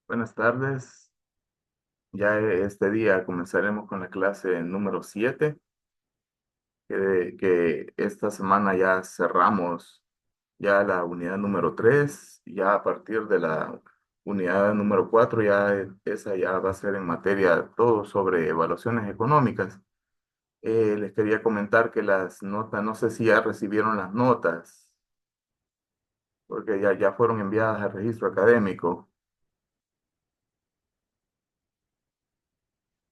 Buenas tardes. Ya este día comenzaremos con la clase número 7, que esta semana ya cerramos ya la unidad número 3. Ya a partir de la unidad número 4, ya esa ya va a ser en materia todo sobre evaluaciones económicas. Les quería comentar que las notas, no sé si ya recibieron las notas, porque ya fueron enviadas al registro académico.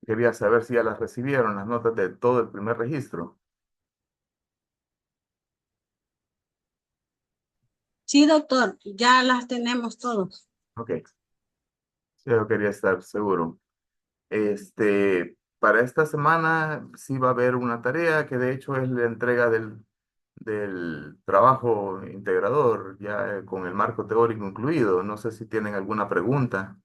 Quería saber si ya las recibieron, las notas de todo el primer registro. Sí, doctor, ya las tenemos todos. Ok. Sí, yo quería estar seguro. Para esta semana sí va a haber una tarea que de hecho es la entrega del trabajo integrador, ya con el marco teórico incluido. No sé si tienen alguna pregunta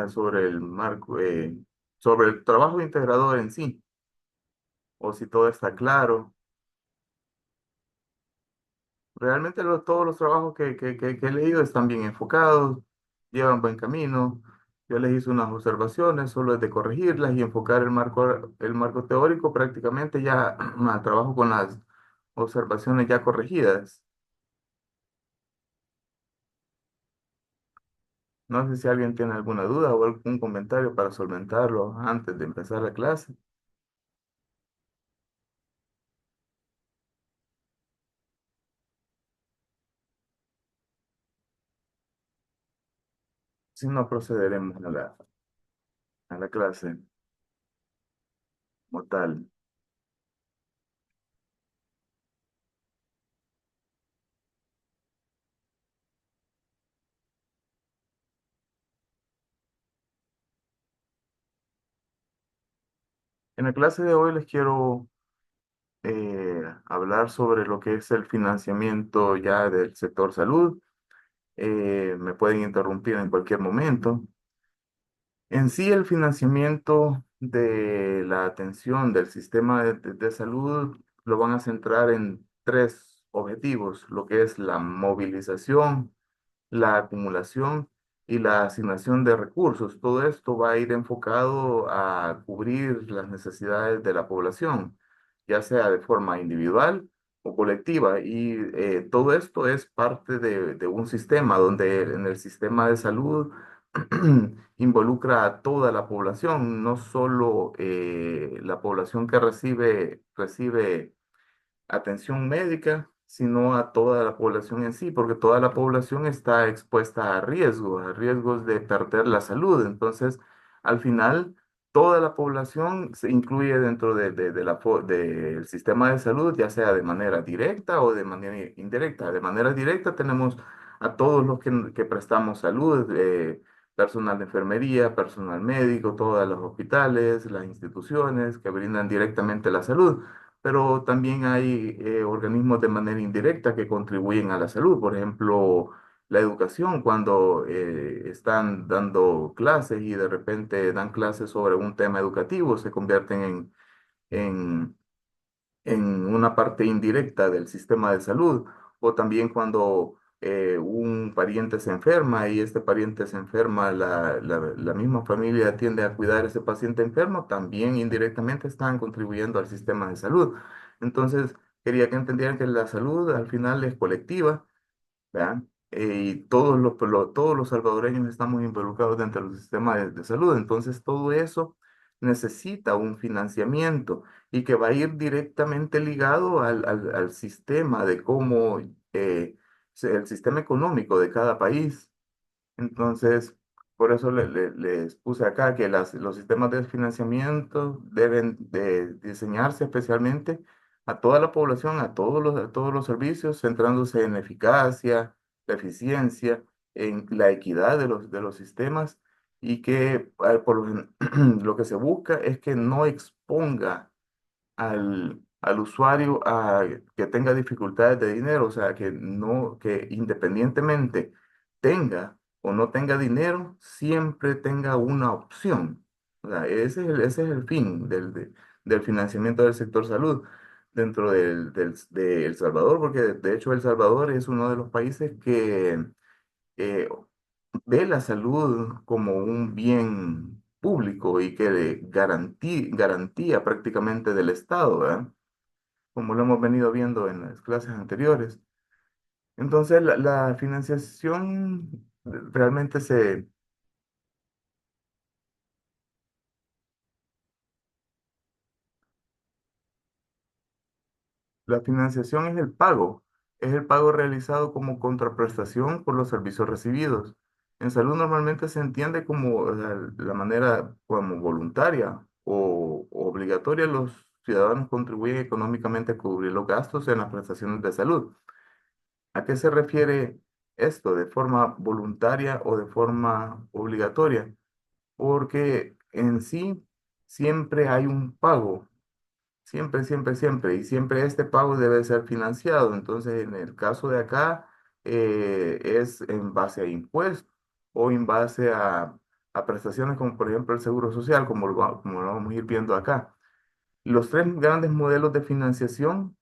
sobre el marco, sobre el trabajo integrador en sí, o si todo está claro. Realmente todos los trabajos que he leído están bien enfocados, llevan buen camino. Yo les hice unas observaciones, solo es de corregirlas y enfocar el marco teórico prácticamente ya al trabajo con las observaciones ya corregidas. No sé si alguien tiene alguna duda o algún comentario para solventarlo antes de empezar la clase. Si no, procederemos a la clase como tal. En la clase de hoy les quiero hablar sobre lo que es el financiamiento ya del sector salud. Me pueden interrumpir en cualquier momento. En sí, el financiamiento de la atención del sistema de salud lo van a centrar en tres objetivos, lo que es la movilización, la acumulación y la asignación de recursos. Todo esto va a ir enfocado a cubrir las necesidades de la población, ya sea de forma individual o colectiva. Y todo esto es parte de un sistema donde en el sistema de salud involucra a toda la población, no solo la población que recibe atención médica, sino a toda la población en sí, porque toda la población está expuesta a riesgos de perder la salud. Entonces, al final, toda la población se incluye dentro del sistema de salud, ya sea de manera directa o de manera indirecta. De manera directa tenemos a todos los que prestamos salud, personal de enfermería, personal médico, todos los hospitales, las instituciones que brindan directamente la salud, pero también hay organismos de manera indirecta que contribuyen a la salud. Por ejemplo, la educación, cuando están dando clases y de repente dan clases sobre un tema educativo, se convierten en, en una parte indirecta del sistema de salud. O también cuando un pariente se enferma y este pariente se enferma, la misma familia tiende a cuidar a ese paciente enfermo, también indirectamente están contribuyendo al sistema de salud. Entonces, quería que entendieran que la salud al final es colectiva, ¿verdad? Y todos los salvadoreños estamos involucrados dentro del sistema de salud. Entonces, todo eso necesita un financiamiento y que va a ir directamente ligado al sistema de cómo, el sistema económico de cada país. Entonces, por eso les puse acá que los sistemas de financiamiento deben de diseñarse especialmente a toda la población, a todos los servicios, centrándose en la eficacia, la eficiencia, en la equidad de los sistemas y que lo que se busca es que no exponga al usuario a que tenga dificultades de dinero, o sea, que independientemente tenga o no tenga dinero, siempre tenga una opción. O sea, ese es el fin del financiamiento del sector salud. dentro de El Salvador, porque de hecho El Salvador es uno de los países que eh, ve la salud como un bien público y que de garantía prácticamente del Estado, ¿verdad? Como lo hemos venido viendo en las clases anteriores. Entonces, la financiación realmente la financiación es el pago realizado como contraprestación por los servicios recibidos. En salud normalmente se entiende como la manera como voluntaria o obligatoria los ciudadanos contribuyen económicamente a cubrir los gastos en las prestaciones de salud. ¿A qué se refiere esto? ¿De forma voluntaria o de forma obligatoria? Porque en sí siempre hay un pago. Siempre, siempre, siempre. Y siempre este pago debe ser financiado. Entonces, en el caso de acá, es en base a impuestos o en base a prestaciones como por ejemplo el Seguro Social, como lo vamos a ir viendo acá. Los tres grandes modelos de financiación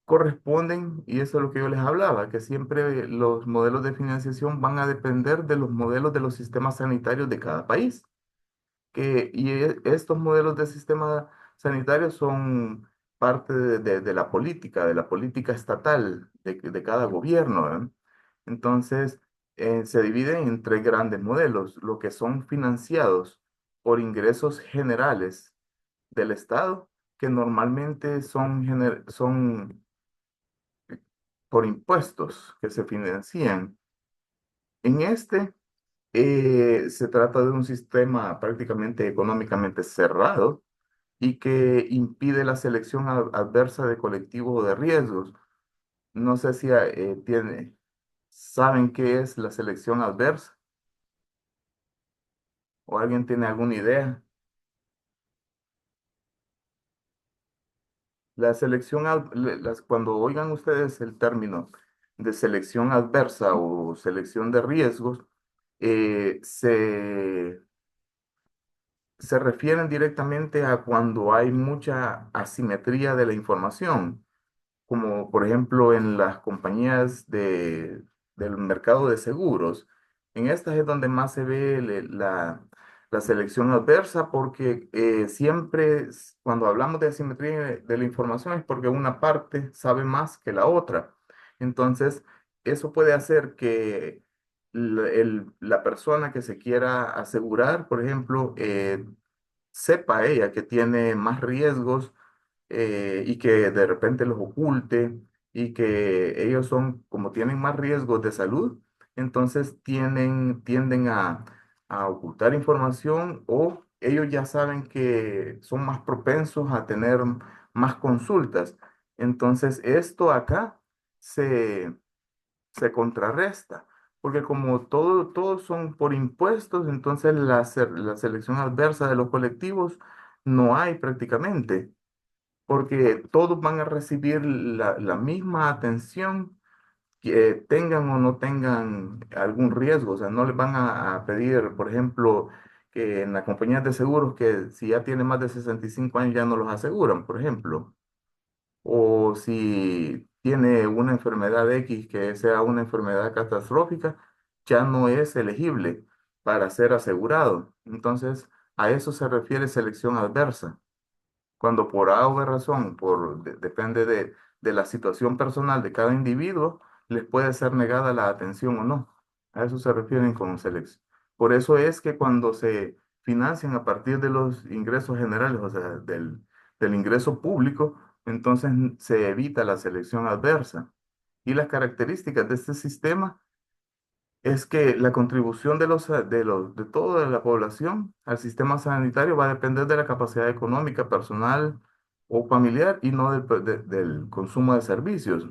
corresponden, y eso es lo que yo les hablaba, que siempre los modelos de financiación van a depender de los modelos de los sistemas sanitarios de cada país estos modelos de sistema sanitario son parte de la política estatal de cada gobierno, ¿verdad? Entonces, se dividen en tres grandes modelos, lo que son financiados por ingresos generales del Estado, que normalmente son por impuestos que se financian. En este, se trata de un sistema prácticamente económicamente cerrado y que impide la selección adversa de colectivos o de riesgos. No sé si saben qué es la selección adversa o alguien tiene alguna idea. La cuando oigan ustedes el término de selección adversa o selección de riesgos, eh, se, se refieren directamente a cuando hay mucha asimetría de la información, como por ejemplo en las compañías del mercado de seguros. En estas es donde más se ve la selección adversa porque siempre cuando hablamos de asimetría de la información es porque una parte sabe más que la otra. Entonces, eso puede hacer que la persona que se quiera asegurar, por ejemplo, sepa ella que tiene más riesgos y que de repente los oculte y que ellos son, como tienen más riesgos de salud, entonces tienden a ocultar información o ellos ya saben que son más propensos a tener más consultas. Entonces esto acá se, se contrarresta. Porque como todos son por impuestos, entonces la selección adversa de los colectivos no hay prácticamente porque todos van a recibir la misma atención, que tengan o no tengan algún riesgo. O sea, no les van a pedir, por ejemplo, que en las compañías de seguros que si ya tiene más de 65 años ya no los aseguran, por ejemplo. O si tiene una enfermedad X que sea una enfermedad catastrófica, ya no es elegible para ser asegurado. Entonces, a eso se refiere selección adversa cuando por A o B razón, depende de la situación personal de cada individuo, les puede ser negada la atención o no. A eso se refieren con selección. Por eso es que cuando se financian a partir de los ingresos generales, o sea, del ingreso público, entonces se evita la selección adversa. Y las características de este sistema es que la contribución de toda la población al sistema sanitario va a depender de la capacidad económica, personal o familiar y no del consumo de servicios.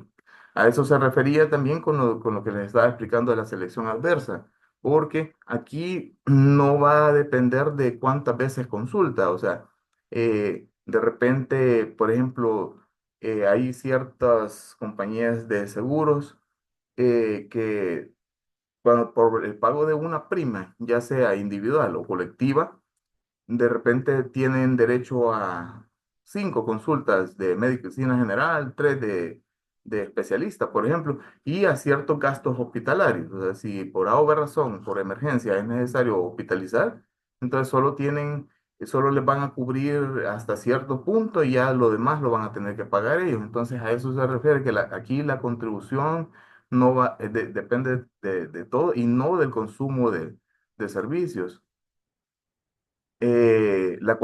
A eso se refería también con lo que les estaba explicando de la selección adversa, porque aquí no va a depender de cuántas veces consulta, o sea, de repente, por ejemplo, hay ciertas compañías de seguros que cuando por el pago de una prima, ya sea individual o colectiva, de repente tienen derecho a 5 consultas de medicina general, 3 de especialista, por ejemplo, y a ciertos gastos hospitalarios. O sea, si por A o B razón, por emergencia, es necesario hospitalizar, entonces solo les van a cubrir hasta cierto punto y ya lo demás lo van a tener que pagar ellos. Entonces a eso se refiere que aquí la contribución no va, depende de todo y no del consumo de servicios. La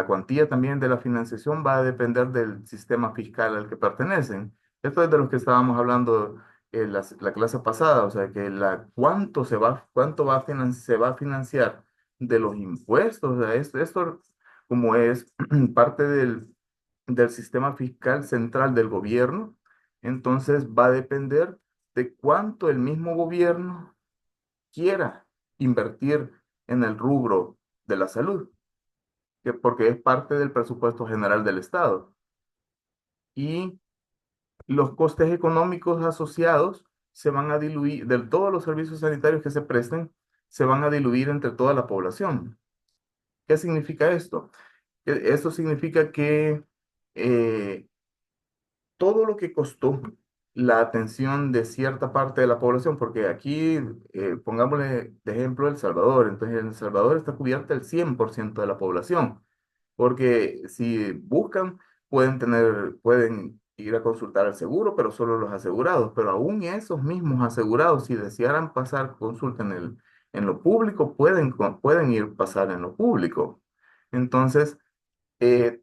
cuantía también de la financiación va a depender del sistema fiscal al que pertenecen. Esto es de lo que estábamos hablando en la clase pasada, o sea, que cuánto se va a financiar de los impuestos. O sea, esto como es parte del sistema fiscal central del gobierno, entonces va a depender de cuánto el mismo gobierno quiera invertir en el rubro de la salud, porque es parte del presupuesto general del Estado. Y los costes económicos asociados se van a diluir, de todos los servicios sanitarios que se presten, se van a diluir entre toda la población. ¿Qué significa esto? Esto significa que eh, todo lo que costó la atención de cierta parte de la población, porque aquí, pongámosle de ejemplo El Salvador, entonces en El Salvador está cubierta el 100% de la población. Porque si buscan, pueden ir a consultar al seguro, pero solo los asegurados. Pero aún esos mismos asegurados, si desearan pasar consulta en lo público, pueden ir pasar en lo público. Entonces,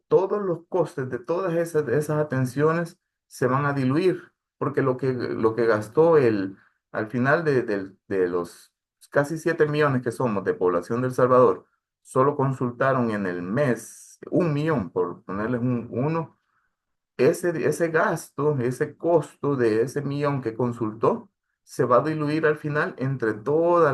todos los costes de esas atenciones se van a diluir, porque lo que gastó al final de los casi 7 millones que somos de población de El Salvador, solo consultaron en el mes 1 millón, por ponerles uno, ese gasto, ese costo de ese millón que consultó, se va a diluir al final entre todos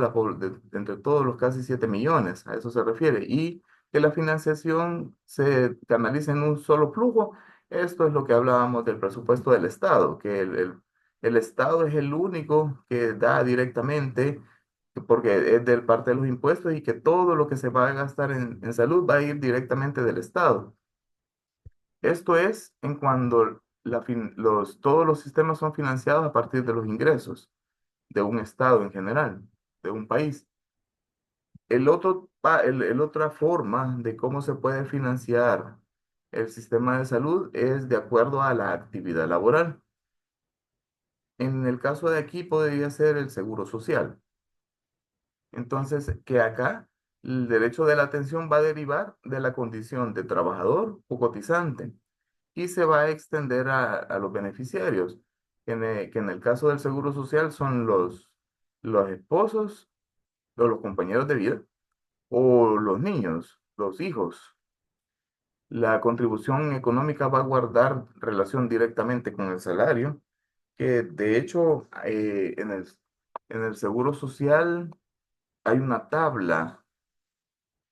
los casi 7 millones, a eso se refiere, y que la financiación se canalice en un solo flujo. Esto es lo que hablábamos del presupuesto del Estado, que el Estado es el único que da directamente, porque es del parte de los impuestos, y que todo lo que se va a gastar en salud va a ir directamente del Estado. Esto es en cuando todos los sistemas son financiados a partir de los ingresos de un estado en general, de un país. Otra forma de cómo se puede financiar el sistema de salud es de acuerdo a la actividad laboral. En el caso de aquí podría ser el seguro social. Entonces, que acá el derecho de la atención va a derivar de la condición de trabajador o cotizante y se va a extender a los beneficiarios, que en el caso del Seguro Social son los esposos o los compañeros de vida o los niños, los hijos. La contribución económica va a guardar relación directamente con el salario, que de hecho en el Seguro Social hay una tabla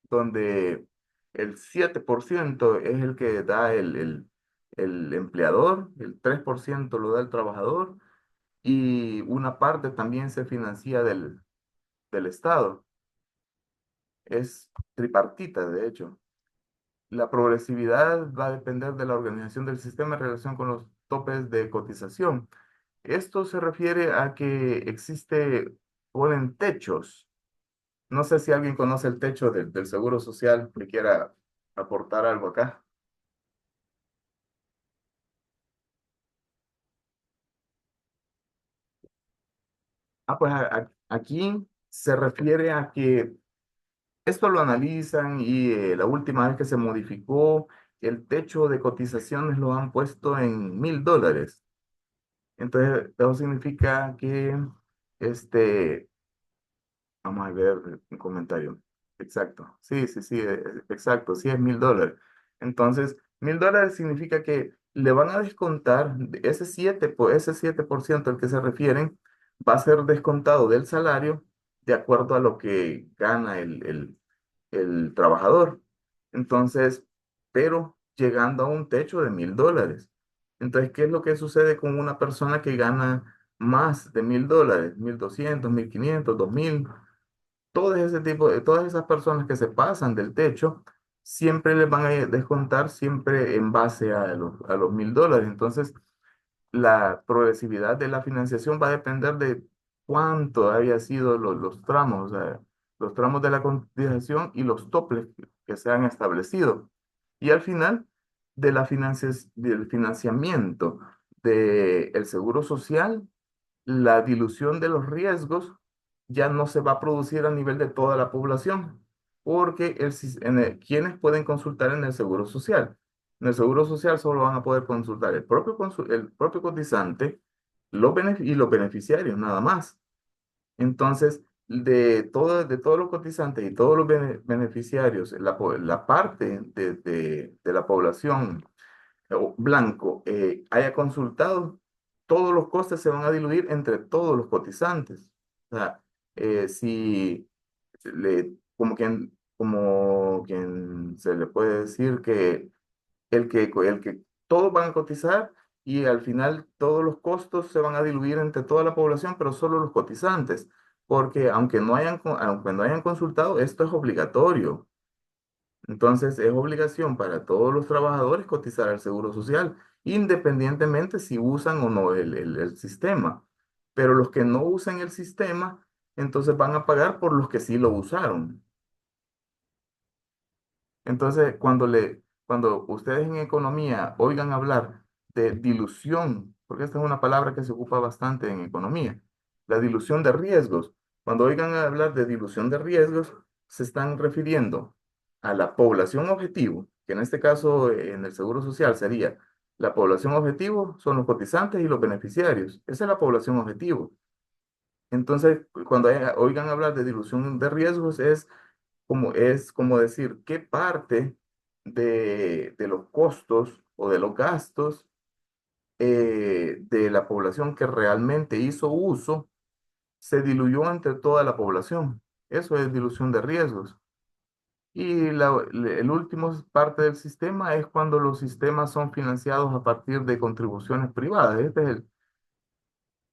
donde el 7% es el que da el empleador, el 3% lo da el trabajador y una parte también se financia del Estado. Es tripartita, de hecho. La progresividad va a depender de la organización del sistema en relación con los topes de cotización. Esto se refiere a que ponen techos. No sé si alguien conoce el techo del Seguro Social que quiera aportar algo acá. Pues aquí se refiere a que esto lo analizan y la última vez que se modificó, el techo de cotizaciones lo han puesto en $1,000. Entonces, eso significa que este, vamos a ver un comentario. Exacto. Sí, sí, sí, exacto. Sí, es $1,000. Entonces, $1,000 significa que le van a descontar ese 7% al que se refieren, va a ser descontado del salario de acuerdo a lo que gana el trabajador. Entonces, pero llegando a un techo de $1,000. Entonces, ¿qué es lo que sucede con una persona que gana más de $1,000? 1,200, 1,500, 2,000. Todas esas personas que se pasan del techo siempre les van a descontar siempre en base a los $1,000. Entonces, la progresividad de la financiación va a depender de cuánto haya sido los tramos, o sea, los tramos de la cotización y los topes que se han establecido. Y al final, del financiamiento del seguro social, la dilución de los riesgos ya no se va a producir a nivel de toda la población, porque ¿quiénes pueden consultar en el Seguro Social? En el Seguro Social solo van a poder consultar el propio cotizante y los beneficiarios, nada más. Entonces, de todos los cotizantes y todos los beneficiarios, la parte de la población o blanco haya consultado, todos los costes se van a diluir entre todos los cotizantes. O sea, si como quien se le puede decir que el que todos van a cotizar y al final todos los costos se van a diluir entre toda la población, pero solo los cotizantes, porque aunque no hayan consultado, esto es obligatorio. Entonces, es obligación para todos los trabajadores cotizar al Seguro Social, independientemente si usan o no el sistema. Pero los que no usan el sistema, entonces van a pagar por los que sí lo usaron. Entonces, cuando ustedes en economía oigan hablar de dilución, porque esta es una palabra que se ocupa bastante en economía, la dilución de riesgos, cuando oigan hablar de dilución de riesgos, se están refiriendo a la población objetivo, que en este caso en el Seguro Social sería la población objetivo, son los cotizantes y los beneficiarios. Esa es la población objetivo. Entonces, cuando oigan hablar de dilución de riesgos, es como decir qué parte de los costos o de los gastos de la población que realmente hizo uso se diluyó entre toda la población. Eso es dilución de riesgos. Y el último parte del sistema es cuando los sistemas son financiados a partir de contribuciones privadas. Este es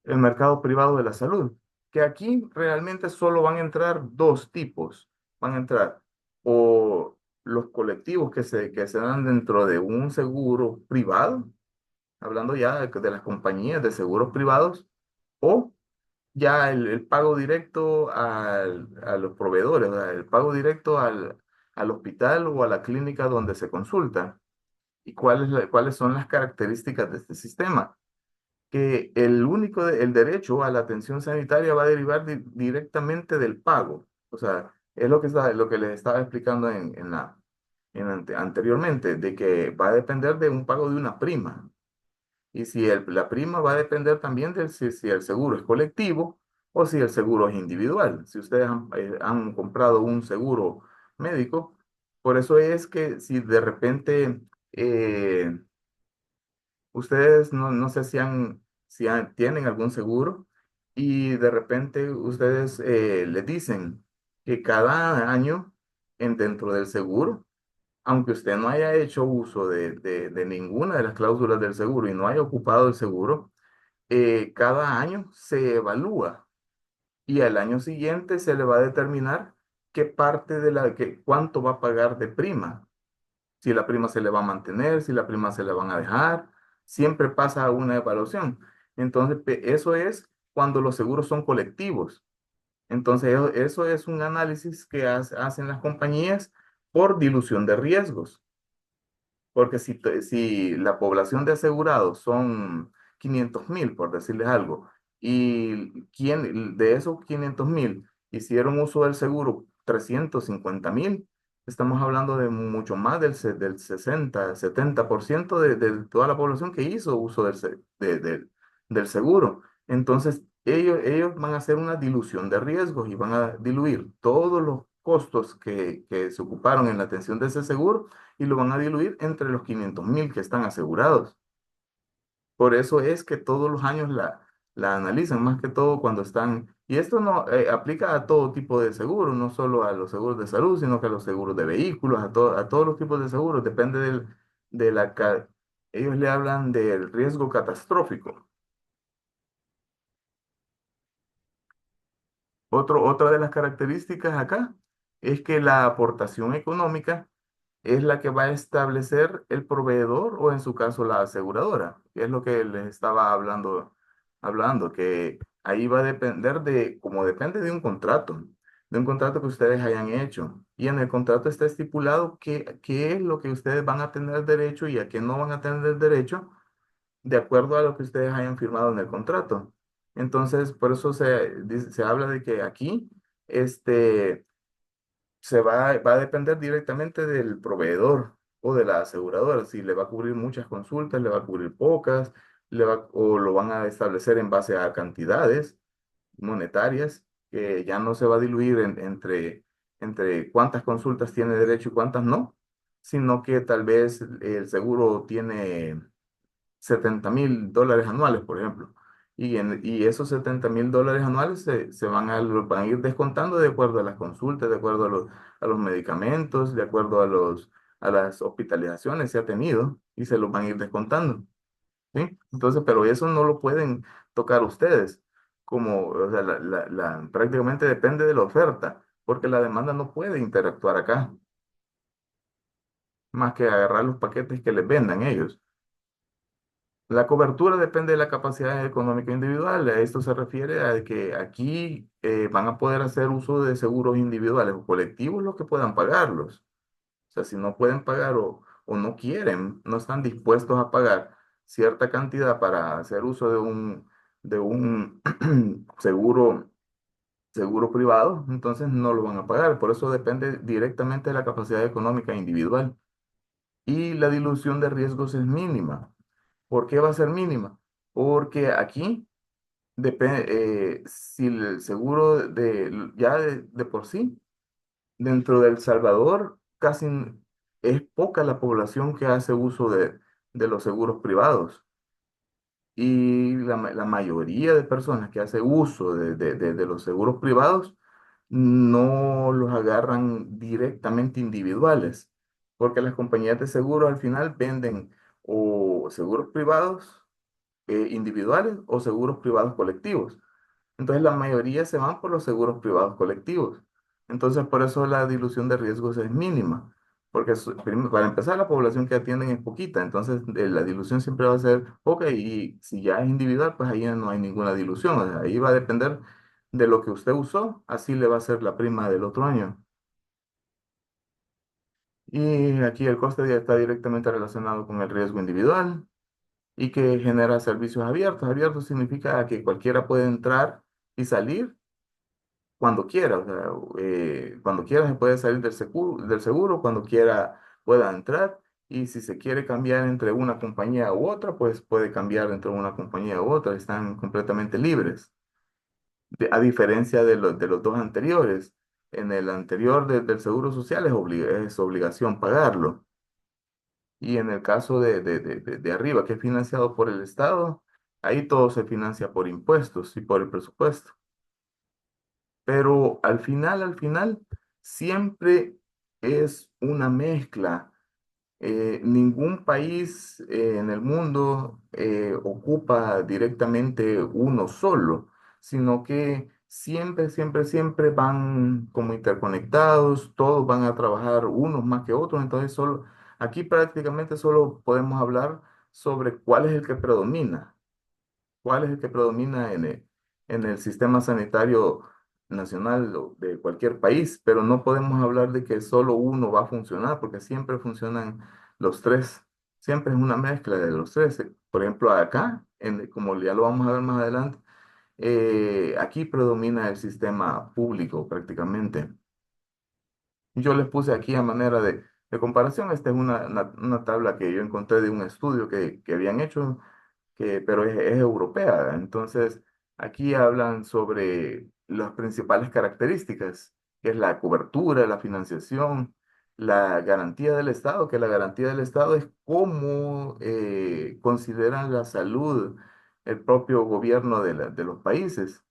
el mercado privado de la salud, que aquí realmente solo van a entrar dos tipos. Van a entrar o los colectivos que se dan dentro de un seguro privado, hablando ya de las compañías de seguros privados, o ya el pago directo a los proveedores, o sea, el pago directo al hospital o a la clínica donde se consulta. ¿Y cuáles son las características de este sistema? Que el derecho a la atención sanitaria va a derivar directamente del pago. O sea, es lo que les estaba explicando anteriormente, de que va a depender de un pago de una prima. Y si la prima va a depender también de si el seguro es colectivo o si el seguro es individual. Si ustedes han comprado un seguro médico, por eso es que si de repente ustedes no sé tienen algún seguro y de repente ustedes les dicen que cada año dentro del seguro, aunque usted no haya hecho uso de ninguna de las cláusulas del seguro y no haya ocupado el seguro, cada año se evalúa y al año siguiente se le va a determinar cuánto va a pagar de prima, si la prima se le va a mantener, si la prima se le van a dejar, siempre pasa una evaluación. Entonces, eso es cuando los seguros son colectivos. Entonces, eso es un análisis que hacen las compañías por dilución de riesgos. Porque si la población de asegurados son 500,000, por decirles algo, y de esos 500,000 hicieron uso del seguro 350,000, estamos hablando de mucho más del 60, 70% de toda la población que hizo uso del seguro. Entonces, ellos van a hacer una dilución de riesgos y van a diluir todos los costos que se ocuparon en la atención de ese seguro y lo van a diluir entre los 500,000 que están asegurados. Por eso es que todos los años la analizan, más que todo cuando están, y esto no aplica a todo tipo de seguros, no solo a los seguros de salud, sino que a los seguros de vehículos, a todos los tipos de seguros, depende de ellos le hablan del riesgo catastrófico. Otra de las características acá es que la aportación económica es la que va a establecer el proveedor o en su caso la aseguradora, que es lo que les estaba hablando, que ahí va a depender como depende de un contrato que ustedes hayan hecho. Y en el contrato está estipulado qué es lo que ustedes van a tener derecho y a qué no van a tener derecho de acuerdo a lo que ustedes hayan firmado en el contrato. Entonces, por eso se habla de que aquí, este va a depender directamente del proveedor o de la aseguradora, si le va a cubrir muchas consultas, le va a cubrir pocas, o lo van a establecer en base a cantidades monetarias, que ya no se va a diluir entre cuántas consultas tiene derecho y cuántas no, sino que tal vez el seguro tiene $70,000 anuales, por ejemplo. Y esos $70,000 anuales van a ir descontando de acuerdo a las consultas, de acuerdo a los medicamentos, de acuerdo a las hospitalizaciones que ha tenido, y se los van a ir descontando, ¿sí? Entonces, pero eso no lo pueden tocar ustedes, o sea, prácticamente depende de la oferta, porque la demanda no puede interactuar acá, más que agarrar los paquetes que les vendan ellos. La cobertura depende de la capacidad económica individual. A esto se refiere a que aquí van a poder hacer uso de seguros individuales o colectivos los que puedan pagarlos. O sea, si no pueden pagar o no quieren, no están dispuestos a pagar cierta cantidad para hacer uso de un seguro privado, entonces no lo van a pagar. Por eso depende directamente de la capacidad económica individual. Y la dilución de riesgos es mínima. ¿Por qué va a ser mínima? Porque aquí depende, si el seguro ya de por sí, dentro de El Salvador, es poca la población que hace uso de los seguros privados. Y la mayoría de personas que hace uso de los seguros privados no los agarran directamente individuales, porque las compañías de seguros al final venden o seguros privados individuales o seguros privados colectivos. Entonces la mayoría se van por los seguros privados colectivos. Entonces por eso la dilución de riesgos es mínima, porque para empezar la población que atienden es poquita, entonces la dilución siempre va a ser poca y si ya es individual, pues ahí ya no hay ninguna dilución. O sea, ahí va a depender de lo que usted usó, así le va a ser la prima del otro año. Y aquí el coste ya está directamente relacionado con el riesgo individual y que genera servicios abiertos. Abiertos significa que cualquiera puede entrar y salir cuando quiera. O sea, cuando quiera se puede salir del seguro, cuando quiera pueda entrar. Y si se quiere cambiar entre una compañía u otra, pues puede cambiar entre una compañía u otra. Están completamente libres. A diferencia de los dos anteriores. En el anterior del Seguro Social es obligación pagarlo. Y en el caso de arriba, que es financiado por el Estado, ahí todo se financia por impuestos y por el presupuesto. Pero al final, siempre es una mezcla. Ningún país en el mundo ocupa directamente uno solo, sino que siempre, siempre, siempre van como interconectados, todos van a trabajar unos más que otros, entonces aquí prácticamente solo podemos hablar sobre cuál es el que predomina. ¿Cuál es el que predomina en el sistema sanitario nacional o de cualquier país? Pero no podemos hablar de que solo uno va a funcionar, porque siempre funcionan los tres. Siempre es una mezcla de los tres. Por ejemplo, acá, como ya lo vamos a ver más adelante, aquí predomina el sistema público prácticamente. Yo les puse aquí a manera de comparación. Esta es una tabla que yo encontré de un estudio que habían hecho pero es europea. Entonces, aquí hablan sobre las principales características, que es la cobertura, la financiación, la garantía del Estado, que la garantía del Estado es cómo consideran la salud el propio gobierno de los países.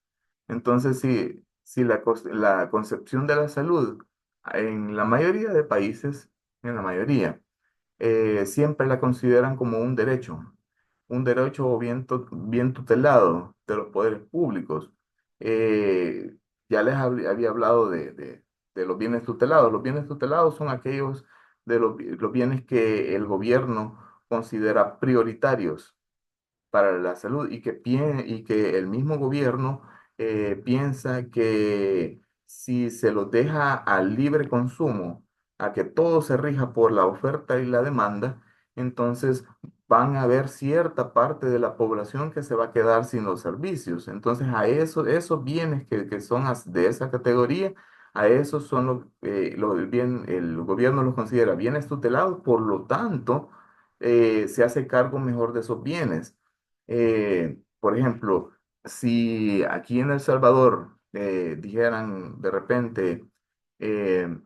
Entonces, si la concepción de la salud en la mayoría de países, en la mayoría, siempre la consideran como un derecho bien tutelado de los poderes públicos. Eh, ya les había hablado de los bienes tutelados. Los bienes tutelados son aquellos los bienes que el gobierno considera prioritarios para la salud y que el mismo gobierno piensa que si se los deja al libre consumo, a que todo se rija por la oferta y la demanda, entonces van a haber cierta parte de la población que se va a quedar sin los servicios. Entonces a esos bienes que son de esa categoría, a esos son el gobierno los considera bienes tutelados, por lo tanto, se hace cargo mejor de esos bienes. Por ejemplo, si aquí en El Salvador dijeran de repente, eh,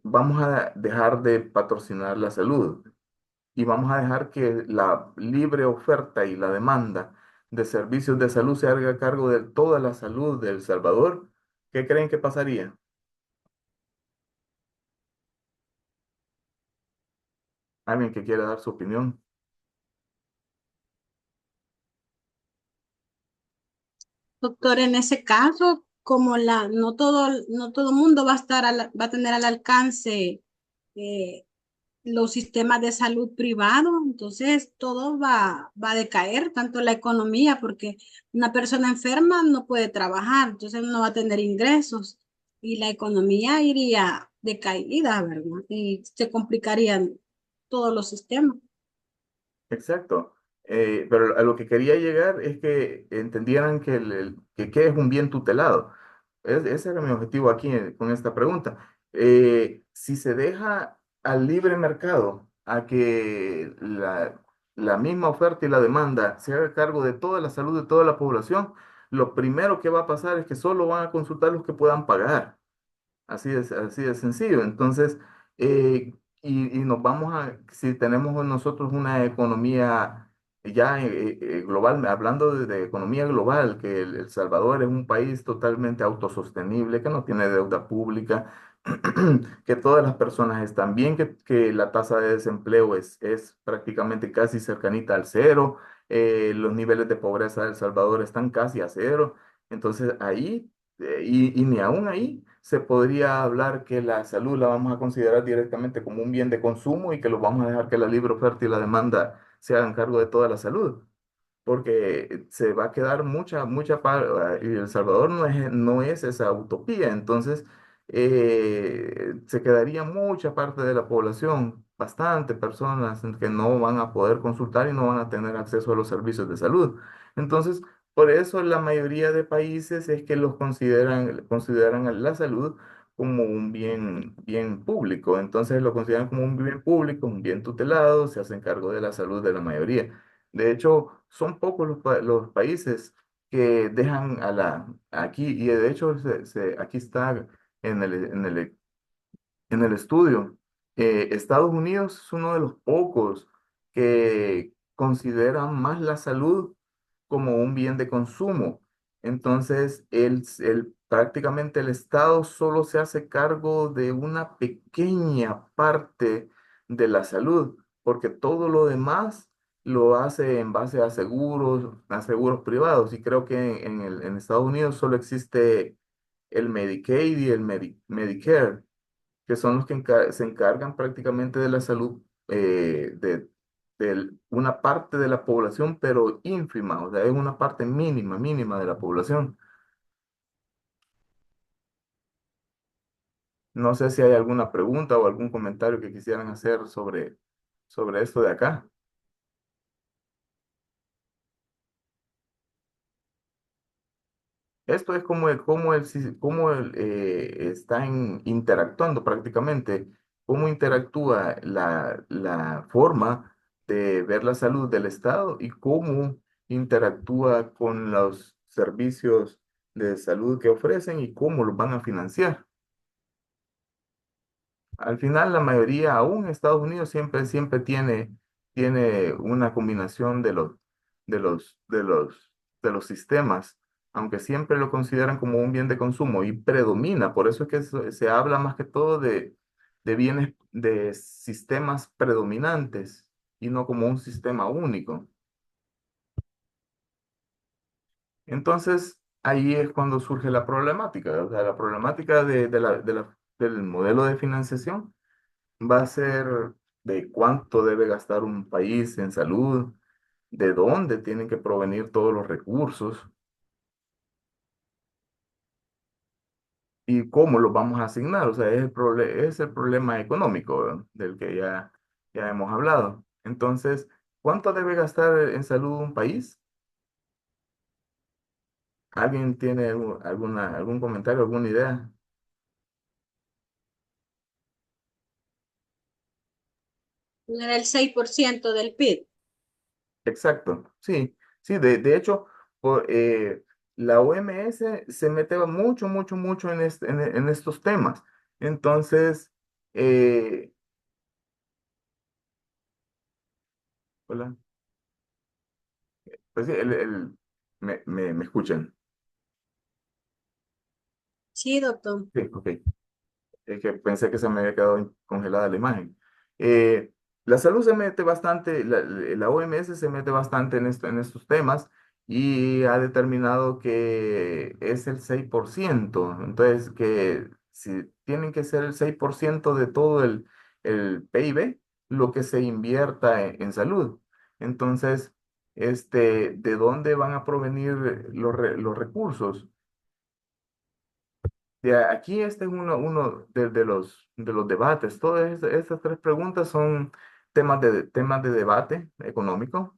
vamos a dejar de patrocinar la salud y vamos a dejar que la libre oferta y la demanda de servicios de salud se haga cargo de toda la salud de El Salvador, ¿qué creen que pasaría? ¿Alguien que quiera dar su opinión? Doctor, en ese caso, como no todo mundo va a va a tener al alcance eh, los sistemas de salud privado, entonces todo va a decaer, tanto la economía, porque una persona enferma no puede trabajar, entonces no va a tener ingresos y la economía iría de caída, ¿verdad? Y se complicarían todos los sistemas. Exacto. Pero a lo que quería llegar es que entendieran que, que es un bien tutelado. Ese era mi objetivo aquí con esta pregunta. Si se deja al libre mercado a que la misma oferta y la demanda se haga cargo de toda la salud de toda la población, lo primero que va a pasar es que solo van a consultar los que puedan pagar. Así de sencillo. Entonces, y nos vamos si tenemos nosotros una economía ya global, hablando de economía global, que El Salvador es un país totalmente autosostenible, que no tiene deuda pública, que todas las personas están bien, que la tasa de desempleo es prácticamente casi cercanita al cero, los niveles de pobreza de El Salvador están casi a cero. Entonces, ahí y ni aún ahí se podría hablar que la salud la vamos a considerar directamente como un bien de consumo y que lo vamos a dejar que la libre oferta y la demanda se hagan cargo de toda la salud, porque se va a quedar mucha parte, y El Salvador no es esa utopía, entonces se quedaría mucha parte de la población, bastante personas que no van a poder consultar y no van a tener acceso a los servicios de salud. Entonces, por eso la mayoría de países es que consideran la salud como un bien público, entonces lo consideran como un bien público, un bien tutelado, se hacen cargo de la salud de la mayoría. De hecho, son pocos los países que dejan aquí, y de hecho aquí está en en el estudio. Estados Unidos es uno de los pocos que consideran más la salud como un bien de consumo. Entonces, prácticamente el Estado solo se hace cargo de una pequeña parte de la salud, porque todo lo demás lo hace en base a seguros privados. Y creo que en Estados Unidos solo existe el Medicaid y el Medicare, que son los que se encargan prácticamente de la salud de una parte de la población, pero ínfima, o sea, es una parte mínima de la población. No sé si hay alguna pregunta o algún comentario que quisieran hacer sobre esto de acá. Esto es están interactuando prácticamente, cómo interactúa la forma de ver la salud del Estado y cómo interactúa con los servicios de salud que ofrecen y cómo los van a financiar. Al final, la mayoría, aún Estados Unidos, siempre tiene una combinación de de los sistemas, aunque siempre lo consideran como un bien de consumo y predomina. Por eso es que se habla más que todo de bienes, de sistemas predominantes y no como un sistema único. Entonces, ahí es cuando surge la problemática, o sea, la problemática del modelo de financiación va a ser de cuánto debe gastar un país en salud, de dónde tienen que provenir todos los recursos y cómo los vamos a asignar. O sea, es el problema económico, ¿verdad? Del que ya hemos hablado. Entonces, ¿cuánto debe gastar en salud un país? ¿Alguien tiene algún comentario, alguna idea? Era el 6% del PIB. Exacto, sí, sí, de hecho, la OMS se mete mucho, mucho, mucho en estos temas. Entonces, eh, hola, pues sí, me escuchan. Sí, doctor. Sí, ok. Es que pensé que se me había quedado congelada la imagen. Eh, la salud se mete bastante, la OMS se mete bastante en estos temas y ha determinado que es el 6%. Entonces, que si tienen que ser el 6% de todo el PIB, lo que se invierta en salud. Entonces, ¿de dónde van a provenir los recursos? Aquí este es uno de los debates. Todas estas tres preguntas son temas de debate económico.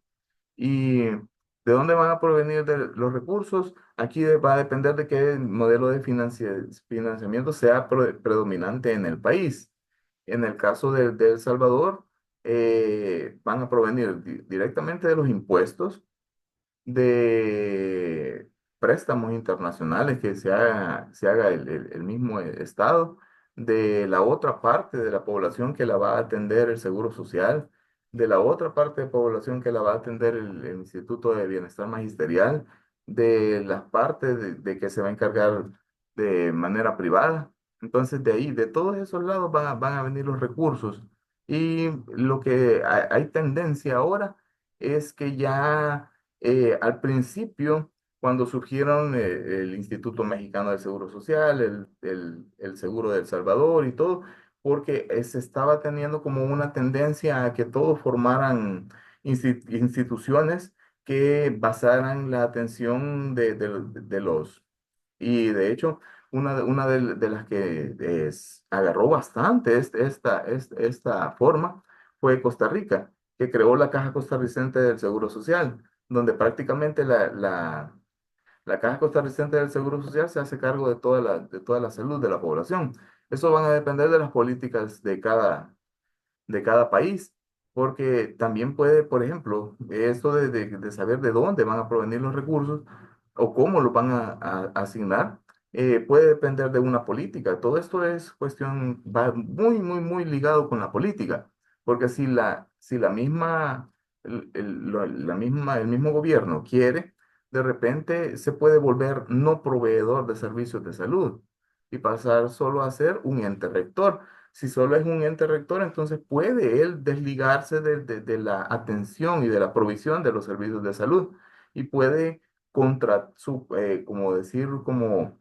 ¿Y de dónde van a provenir los recursos? Aquí va a depender de qué modelo de financiamiento sea predominante en el país. En el caso de El Salvador, van a provenir directamente de los impuestos, de préstamos internacionales que se haga el mismo Estado, de la otra parte de la población que la va a atender el Seguro Social, de la otra parte de población que la va a atender el Instituto de Bienestar Magisterial, de las partes de que se va a encargar de manera privada. Entonces, de ahí, de todos esos lados van a venir los recursos. Y lo que hay tendencia ahora es que ya al principio, cuando surgieron el Instituto Mexicano del Seguro Social, el Seguro del Salvador y todo, porque se estaba teniendo como una tendencia a que todos formaran instituciones que basaran la atención de los... Y de hecho, una de las que agarró bastante esta forma fue Costa Rica, que creó la Caja Costarricense del Seguro Social, donde prácticamente la Caja Costarricense del Seguro Social se hace cargo de toda la salud de la población. Eso van a depender de las políticas de cada país, porque también puede, por ejemplo, esto de saber de dónde van a provenir los recursos o cómo los van a asignar, puede depender de una política. Todo esto es cuestión, va muy, muy, muy ligado con la política, porque si la misma, el mismo gobierno quiere, de repente se puede volver no proveedor de servicios de salud y pasar solo a ser un ente rector. Si solo es un ente rector, entonces puede él desligarse de la atención y de la provisión de los servicios de salud y puede como decir, como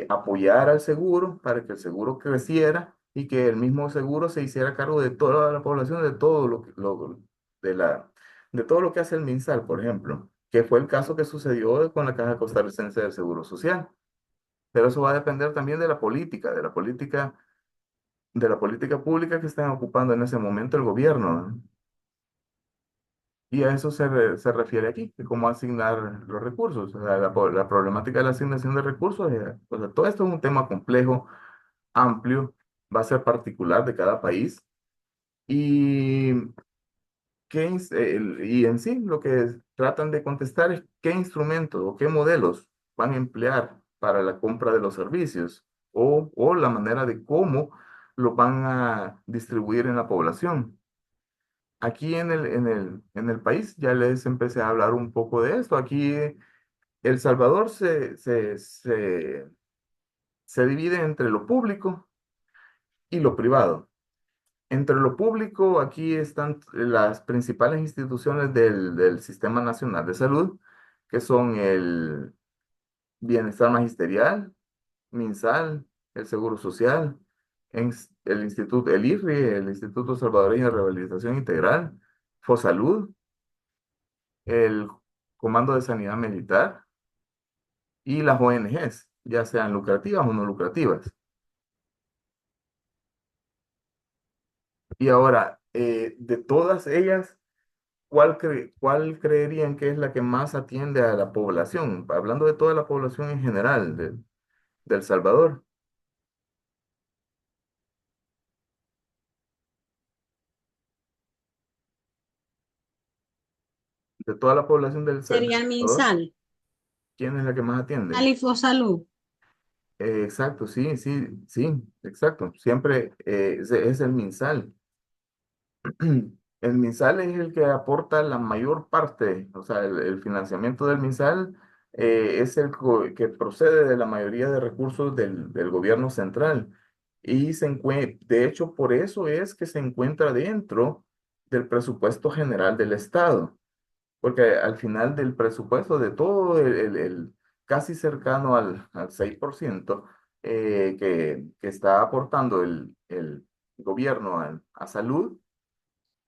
apoyar al seguro para que el seguro creciera y que el mismo seguro se hiciera cargo de toda la población, de todo de de todo lo que hace el MinSal, por ejemplo, que fue el caso que sucedió con la Caja Costarricense del Seguro Social. Pero eso va a depender también de la política pública que estén ocupando en ese momento el gobierno, ¿no? Y a eso se refiere aquí, de cómo asignar los recursos. O sea, la problemática de la asignación de recursos, o sea, todo esto es un tema complejo, amplio, va a ser particular de cada país. Y, y en sí, lo que tratan de contestar es qué instrumentos o qué modelos van a emplear para la compra de los servicios o la manera de cómo lo van a distribuir en la población. Aquí en el país ya les empecé a hablar un poco de esto. Aquí El Salvador se divide entre lo público y lo privado. Entre lo público, aquí están las principales instituciones del Sistema Nacional de Salud, que son el Bienestar Magisterial, MinSal, el Seguro Social, el IRRI, el Instituto Salvadoreño de Rehabilitación Integral, FOSALUD, el Comando de Sanidad Militar y las ONGs, ya sean lucrativas o no lucrativas. Y ahora, de todas ellas, ¿cuál creerían que es la que más atiende a la población? Hablando de toda la población en general de El Salvador, de toda la población del Sería el Salvador, MinSal, ¿quién es la que más atiende? Alifosalud. Exacto, sí, sí, sí, exacto. Siempre es el MinSal. El MinSal es el que aporta la mayor parte, o sea, el financiamiento del MinSal es que procede de la mayoría de recursos del gobierno central. Y de hecho, por eso es que se encuentra dentro del presupuesto general del Estado, porque al final del presupuesto de todo casi cercano al 6% que está aportando el gobierno a salud,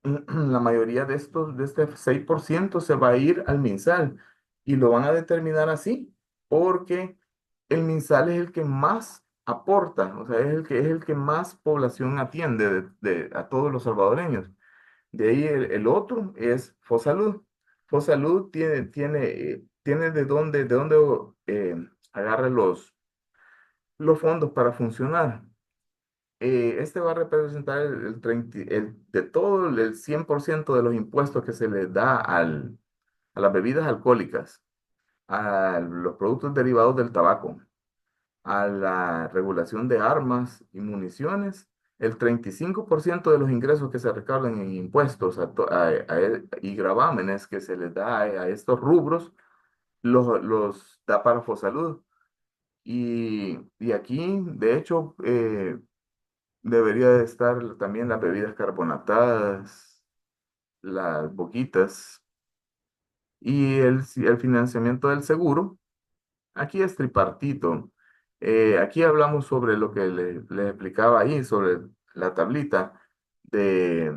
la mayoría de este 6% se va a ir al MinSal y lo van a determinar así porque el MinSal es el que más aporta, o sea, es el que más población atiende a todos los salvadoreños. De ahí el otro es Fosalud. Fosalud tiene de dónde agarra los fondos para funcionar. Este va a representar de todo el 100% de los impuestos que se le da a las bebidas alcohólicas, a los productos derivados del tabaco, a la regulación de armas y municiones. El 35% de los ingresos que se recaudan en impuestos y gravámenes que se les da a estos rubros los da para Fosalud. Y aquí, de hecho, debería de estar también las bebidas carbonatadas, las boquitas y el financiamiento del seguro. Aquí es tripartito. Aquí hablamos sobre lo que le explicaba ahí, sobre la tablita de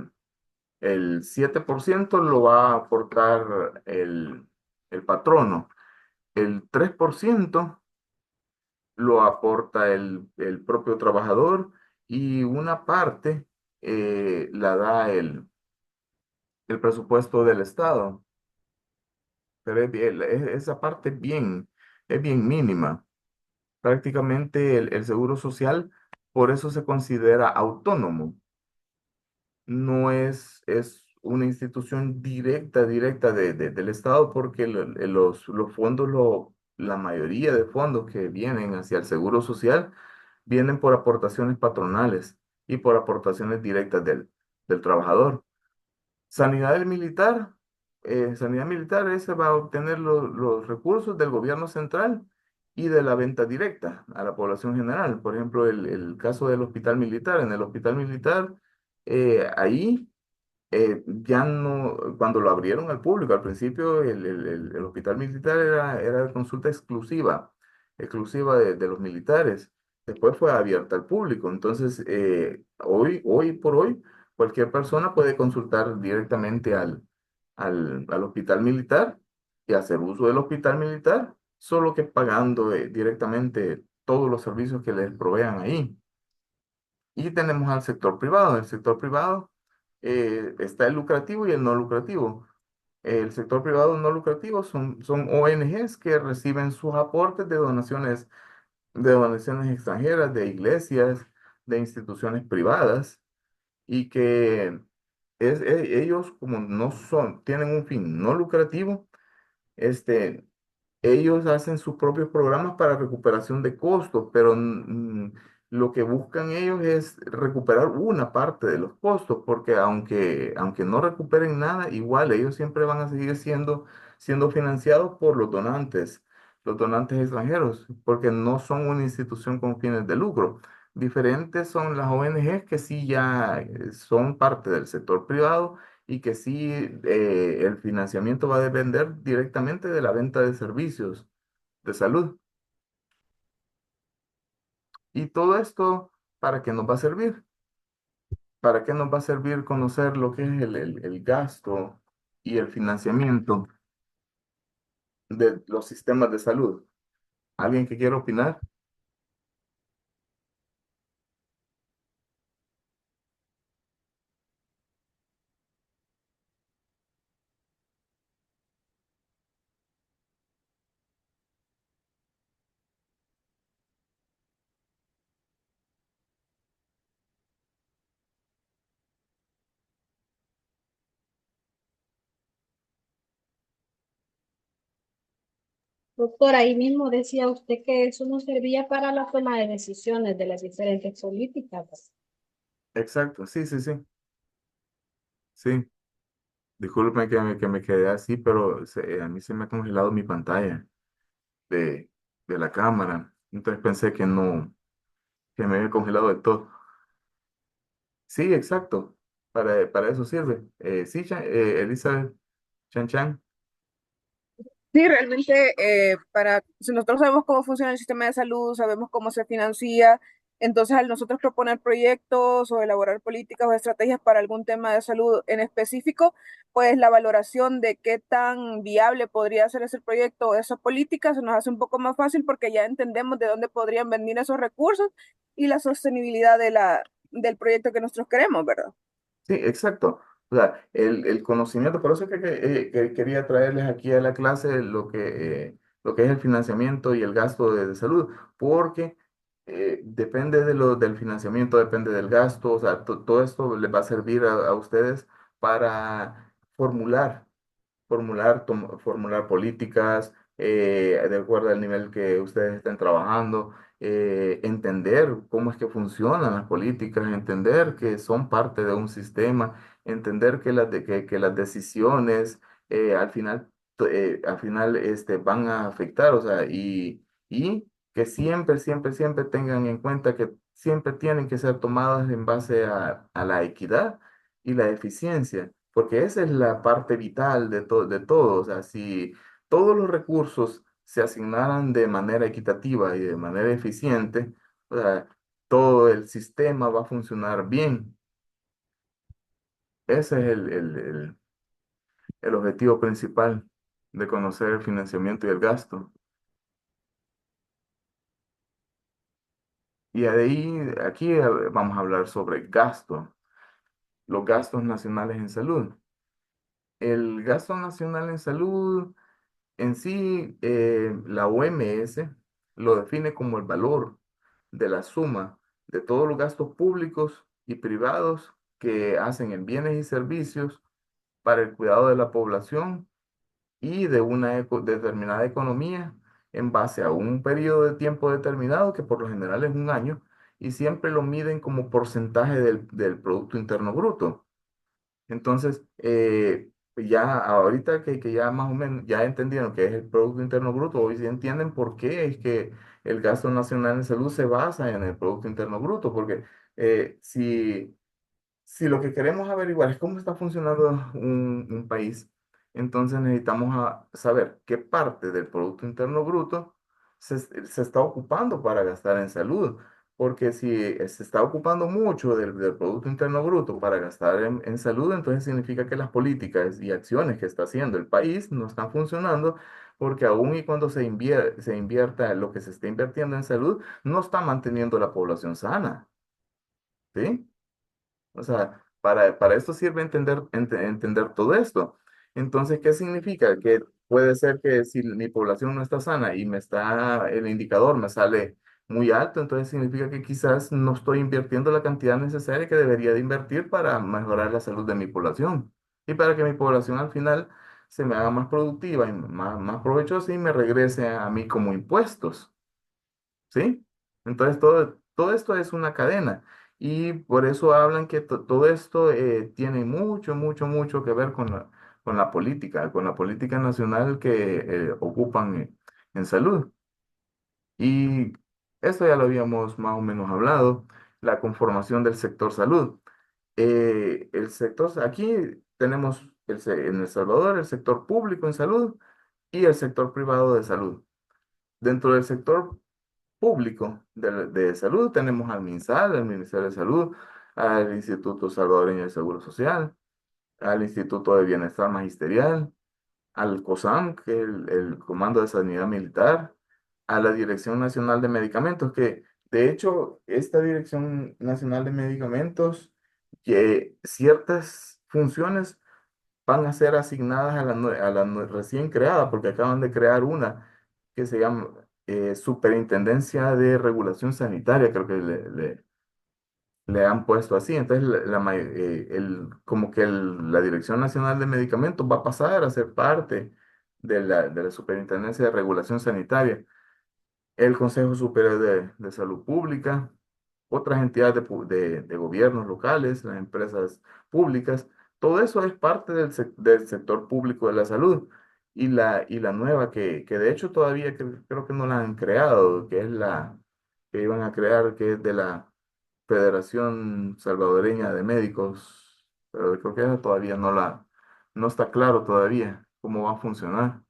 el 7% lo va a aportar el patrono, el 3% lo aporta el propio trabajador y una parte la da el presupuesto del Estado. Pero esa parte es bien mínima. Prácticamente el Seguro Social, por eso se considera autónomo. No es una institución directa del Estado porque los fondos, la mayoría de fondos que vienen hacia el Seguro Social vienen por aportaciones patronales y por aportaciones directas del trabajador. Sanidad militar, ese va a obtener los recursos del gobierno central y de la venta directa a la población general. Por ejemplo, el caso del hospital militar. En el hospital militar, ahí ya no, cuando lo abrieron al público, al principio el hospital militar era de consulta exclusiva de los militares. Después fue abierta al público. Entonces, hoy por hoy, cualquier persona puede consultar directamente al hospital militar y hacer uso del hospital militar, solo que pagando directamente todos los servicios que les provean ahí. Y tenemos al sector privado. En el sector privado está el lucrativo y el no lucrativo. El sector privado no lucrativo son ONGs que reciben sus aportes de donaciones extranjeras, de iglesias, de instituciones privadas, y que ellos, como tienen un fin no lucrativo, este, ellos hacen sus propios programas para recuperación de costos, pero lo que buscan ellos es recuperar una parte de los costos, porque aunque no recuperen nada, igual ellos siempre van a seguir siendo financiados por los donantes extranjeros, porque no son una institución con fines de lucro. Diferentes son las ONGs que sí ya son parte del sector privado y que sí el financiamiento va a depender directamente de la venta de servicios de salud. Y todo esto ¿para qué nos va a servir? ¿Para qué nos va a servir conocer lo que es el gasto y el financiamiento de los sistemas de salud? ¿Alguien que quiera opinar? Doctor, ahí mismo decía usted que eso no servía para la toma de decisiones de las diferentes políticas. Exacto, sí, sí, sí, sí. Disculpen que me quedé así, pero a mí se me ha congelado mi pantalla de, de la cámara. Entonces pensé que no, que me había congelado del todo. Sí, exacto. Para eso sirve. Sí, Elizabeth Chan Chan. Sí, realmente, si nosotros sabemos cómo funciona el sistema de salud, sabemos cómo se financia, entonces al nosotros proponer proyectos o elaborar políticas o estrategias para algún tema de salud en específico, pues la valoración de qué tan viable podría ser ese proyecto o esa política se nos hace un poco más fácil porque ya entendemos de dónde podrían venir esos recursos y la sostenibilidad del proyecto que nosotros queremos, ¿verdad? Sí, exacto. O sea, el conocimiento, por eso es que quería traerles aquí a la clase lo que es el financiamiento y el gasto de salud, porque depende del financiamiento, depende del gasto, o sea, todo esto les va a servir a ustedes para formular políticas de acuerdo al nivel que ustedes estén trabajando, entender cómo es que funcionan las políticas, entender que son parte de un sistema, entender que las decisiones al final van a afectar, o sea, y que siempre, siempre, siempre tengan en cuenta que siempre tienen que ser tomadas en base a la equidad y la eficiencia, porque esa es la parte vital de todo. O sea, si todos los recursos se asignaran de manera equitativa y de manera eficiente, o sea, todo el sistema va a funcionar bien. Ese es el objetivo principal de conocer el financiamiento y el gasto. Y de ahí, aquí vamos a hablar sobre gasto, los gastos nacionales en salud. El gasto nacional en salud. En sí, la OMS lo define como el valor de la suma de todos los gastos públicos y privados que hacen en bienes y servicios para el cuidado de la población y de una determinada economía en base a un periodo de tiempo determinado, que por lo general es un año, y siempre lo miden como porcentaje del Producto Interno Bruto. Entonces, ya ahorita que ya más o menos ya entendieron qué es el Producto Interno Bruto, hoy sí entienden por qué es que el gasto nacional en salud se basa en el Producto Interno Bruto, porque si lo que queremos averiguar es cómo está funcionando un país, entonces necesitamos saber qué parte del Producto Interno Bruto se está ocupando para gastar en salud. Porque si se está ocupando mucho del Producto Interno Bruto para gastar en salud, entonces significa que las políticas y acciones que está haciendo el país no están funcionando, porque aún y cuando se invierta lo que se está invirtiendo en salud, no está manteniendo la población sana. ¿Sí? O sea, para esto sirve entender todo esto. Entonces, ¿qué significa? Que puede ser que si mi población no está sana y el indicador me sale muy alto, entonces significa que quizás no estoy invirtiendo la cantidad necesaria que debería de invertir para mejorar la salud de mi población y para que mi población al final se me haga más productiva y más provechosa y me regrese a mí como impuestos. ¿Sí? Entonces todo esto es una cadena y por eso hablan que todo esto tiene mucho, mucho, mucho que ver con la política nacional que ocupan en salud. Y esto ya lo habíamos más o menos hablado, la conformación del sector salud. Aquí tenemos en El Salvador el sector público en salud y el sector privado de salud. Dentro del sector público de salud. Tenemos al MinSal, al Ministerio de Salud, al Instituto Salvadoreño de Seguro Social, al Instituto de Bienestar Magisterial, al COSAM, que es el Comando de Sanidad Militar, a la Dirección Nacional de Medicamentos, que de hecho esta Dirección Nacional de Medicamentos, que ciertas funciones van a ser asignadas recién creada, porque acaban de crear una que se llama Superintendencia de Regulación Sanitaria, creo que le han puesto así. Entonces, como que la Dirección Nacional de Medicamentos va a pasar a ser parte de la Superintendencia de Regulación Sanitaria, el Consejo Superior de Salud Pública, otras entidades de gobiernos locales, las empresas públicas. Todo eso es parte del sector público de la salud. Y la nueva que de hecho todavía creo que no la han creado, que es la que iban a crear, que es de la Federación Salvadoreña de Médicos, pero creo que esa todavía no está claro todavía cómo va a funcionar.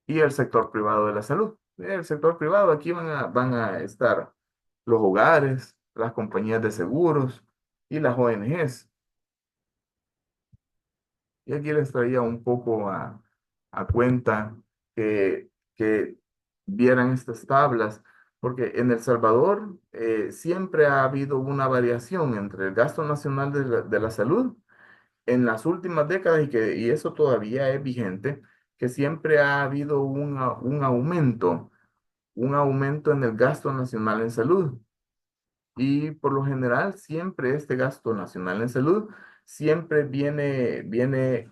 Y el sector privado de la salud. El sector privado, aquí van a estar los hogares, las compañías de seguros y las ONGs. Y aquí les traía un poco a cuenta que vieran estas tablas, porque en El Salvador siempre ha habido una variación entre el gasto nacional de la salud en las últimas décadas y eso todavía es vigente, que siempre ha habido un aumento en el gasto nacional en salud. Y por lo general, siempre este gasto nacional en salud siempre viene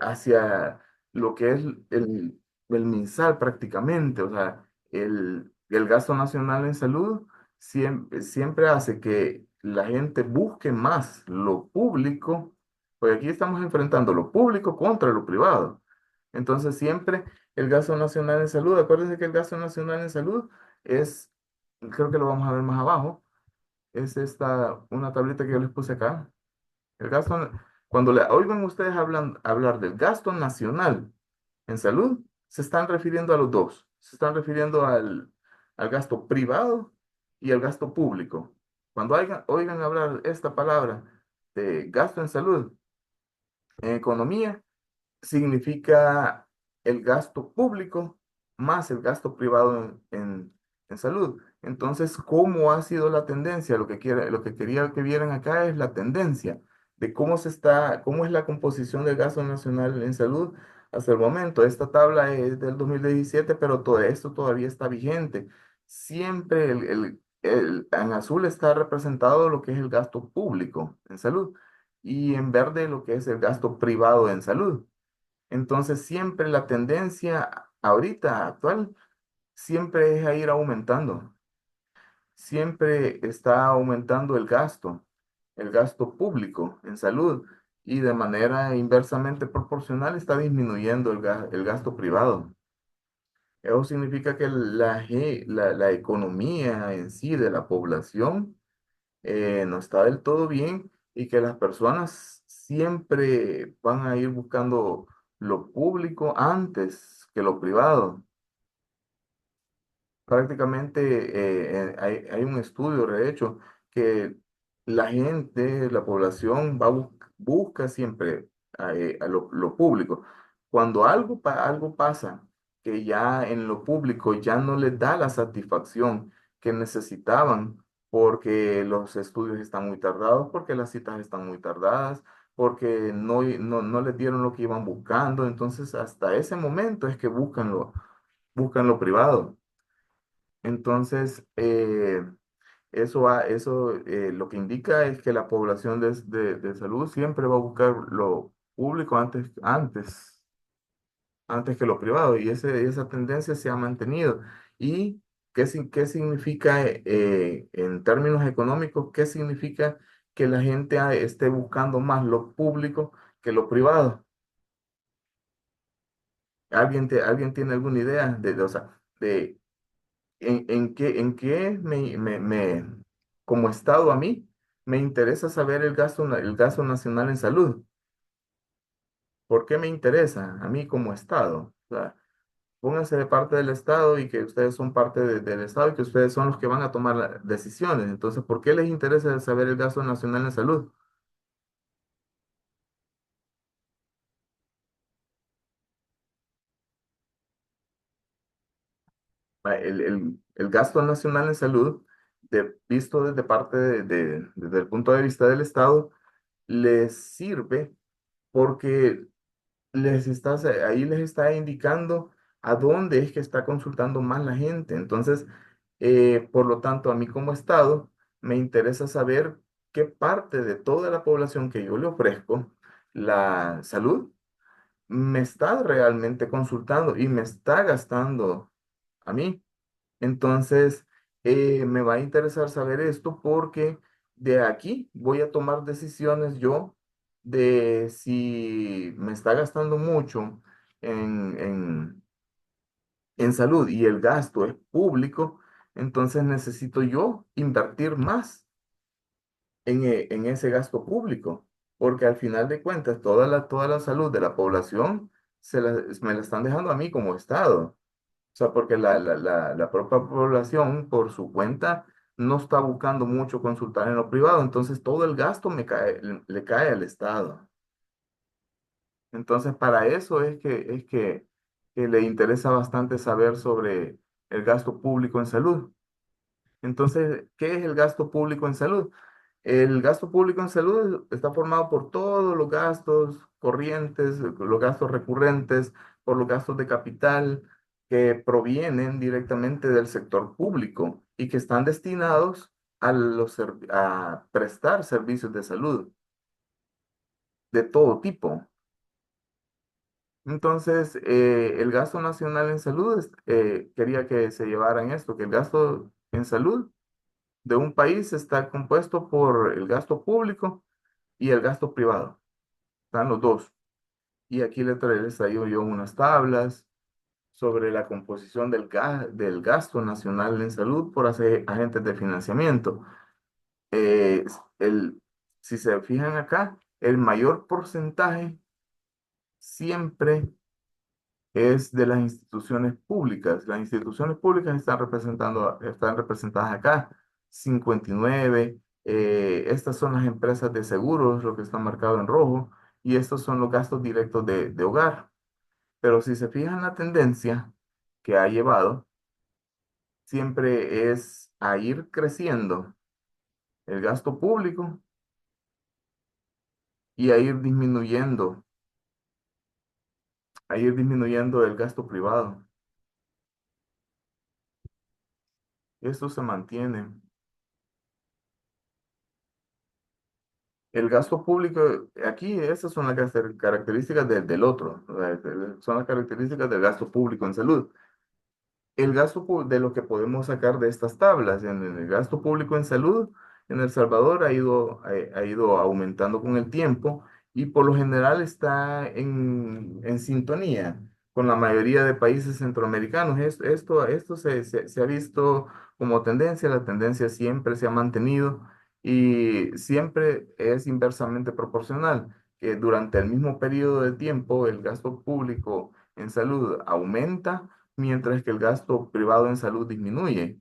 hacia lo que es el MinSal prácticamente. O sea, el gasto nacional en salud siempre hace que la gente busque más lo público, porque aquí estamos enfrentando lo público contra lo privado. Entonces, siempre el gasto nacional en salud, acuérdense que el gasto nacional en salud es, creo que lo vamos a ver más abajo, es una tablita que yo les puse acá. El gasto, cuando le oigan ustedes hablar del gasto nacional en salud, se están refiriendo a los dos. Se están refiriendo al gasto privado y al gasto público. Cuando oigan hablar esta palabra de gasto en salud, en economía, significa el gasto público más el gasto privado en salud. Entonces, ¿cómo ha sido la tendencia? Lo que quería que vieran acá es la tendencia de cómo es la composición del gasto nacional en salud hasta el momento. Esta tabla es del 2017, pero todo esto todavía está vigente. Siempre en azul está representado lo que es el gasto público en salud y en verde lo que es el gasto privado en salud. Entonces, siempre la tendencia ahorita actual, siempre es a ir aumentando. Siempre está aumentando el gasto público en salud, y de manera inversamente proporcional está disminuyendo el gasto privado. Eso significa que la economía en sí de la población no está del todo bien, y que las personas siempre van a ir buscando lo público antes que lo privado. Prácticamente hay un estudio, de hecho, que la población busca siempre a lo público. Cuando algo pasa que ya en lo público ya no les da la satisfacción que necesitaban, porque los estudios están muy tardados, porque las citas están muy tardadas, porque no les dieron lo que iban buscando, entonces hasta ese momento es que buscan lo privado. Entonces, eso lo que indica es que la población de salud siempre va a buscar lo público antes que lo privado, y esa tendencia se ha mantenido. ¿Y qué significa en términos económicos? ¿Qué significa que la gente esté buscando más lo público que lo privado? ¿Alguien tiene alguna idea o sea, de en qué como Estado a mí, me interesa saber el gasto nacional en salud? ¿Por qué me interesa a mí como Estado? O sea, pónganse de parte del Estado y que ustedes son parte del Estado y que ustedes son los que van a tomar las decisiones. Entonces, ¿por qué les interesa saber el gasto nacional en salud? El gasto nacional en salud, visto desde parte desde el punto de vista del Estado, les sirve porque ahí les está indicando a dónde es que está consultando más la gente. Entonces, por lo tanto, a mí como Estado me interesa saber qué parte de toda la población que yo le ofrezco la salud me está realmente consultando y me está gastando a mí. Entonces, me va a interesar saber esto porque de aquí voy a tomar decisiones yo de si me está gastando mucho en, en, en salud y el gasto es público, entonces necesito yo invertir más en ese gasto público, porque al final de cuentas toda la salud de la población me la están dejando a mí como Estado. O sea, porque la propia población por su cuenta no está buscando mucho consultar en lo privado, entonces todo el gasto le cae al Estado. Entonces, para eso que le interesa bastante saber sobre el gasto público en salud. Entonces, ¿qué es el gasto público en salud? El gasto público en salud está formado por todos los gastos corrientes, los gastos recurrentes, por los gastos de capital que provienen directamente del sector público y que están destinados a prestar servicios de salud de todo tipo. Entonces, el gasto nacional en salud, quería que se llevaran esto, que el gasto en salud de un país está compuesto por el gasto público y el gasto privado. Están los dos. Y aquí les traigo yo unas tablas sobre la composición del gasto nacional en salud por agentes de financiamiento. Eh, el, si se fijan acá, el mayor porcentaje siempre es de las instituciones públicas. Las instituciones públicas están representadas acá, 59. Estas son las empresas de seguros, lo que está marcado en rojo, y estos son los gastos directos de hogar. Pero si se fijan la tendencia que ha llevado, siempre es a ir creciendo el gasto público y a ir disminuyendo el gasto privado. Esto se mantiene. El gasto público, aquí esas son las características del otro, o sea, son las características del gasto público en salud. El de lo que podemos sacar de estas tablas, en el gasto público en salud, en El Salvador ha ido aumentando con el tiempo y por lo general está en sintonía con la mayoría de países centroamericanos. Esto se ha visto como tendencia, la tendencia siempre se ha mantenido y siempre es inversamente proporcional, que durante el mismo periodo de tiempo el gasto público en salud aumenta mientras que el gasto privado en salud disminuye.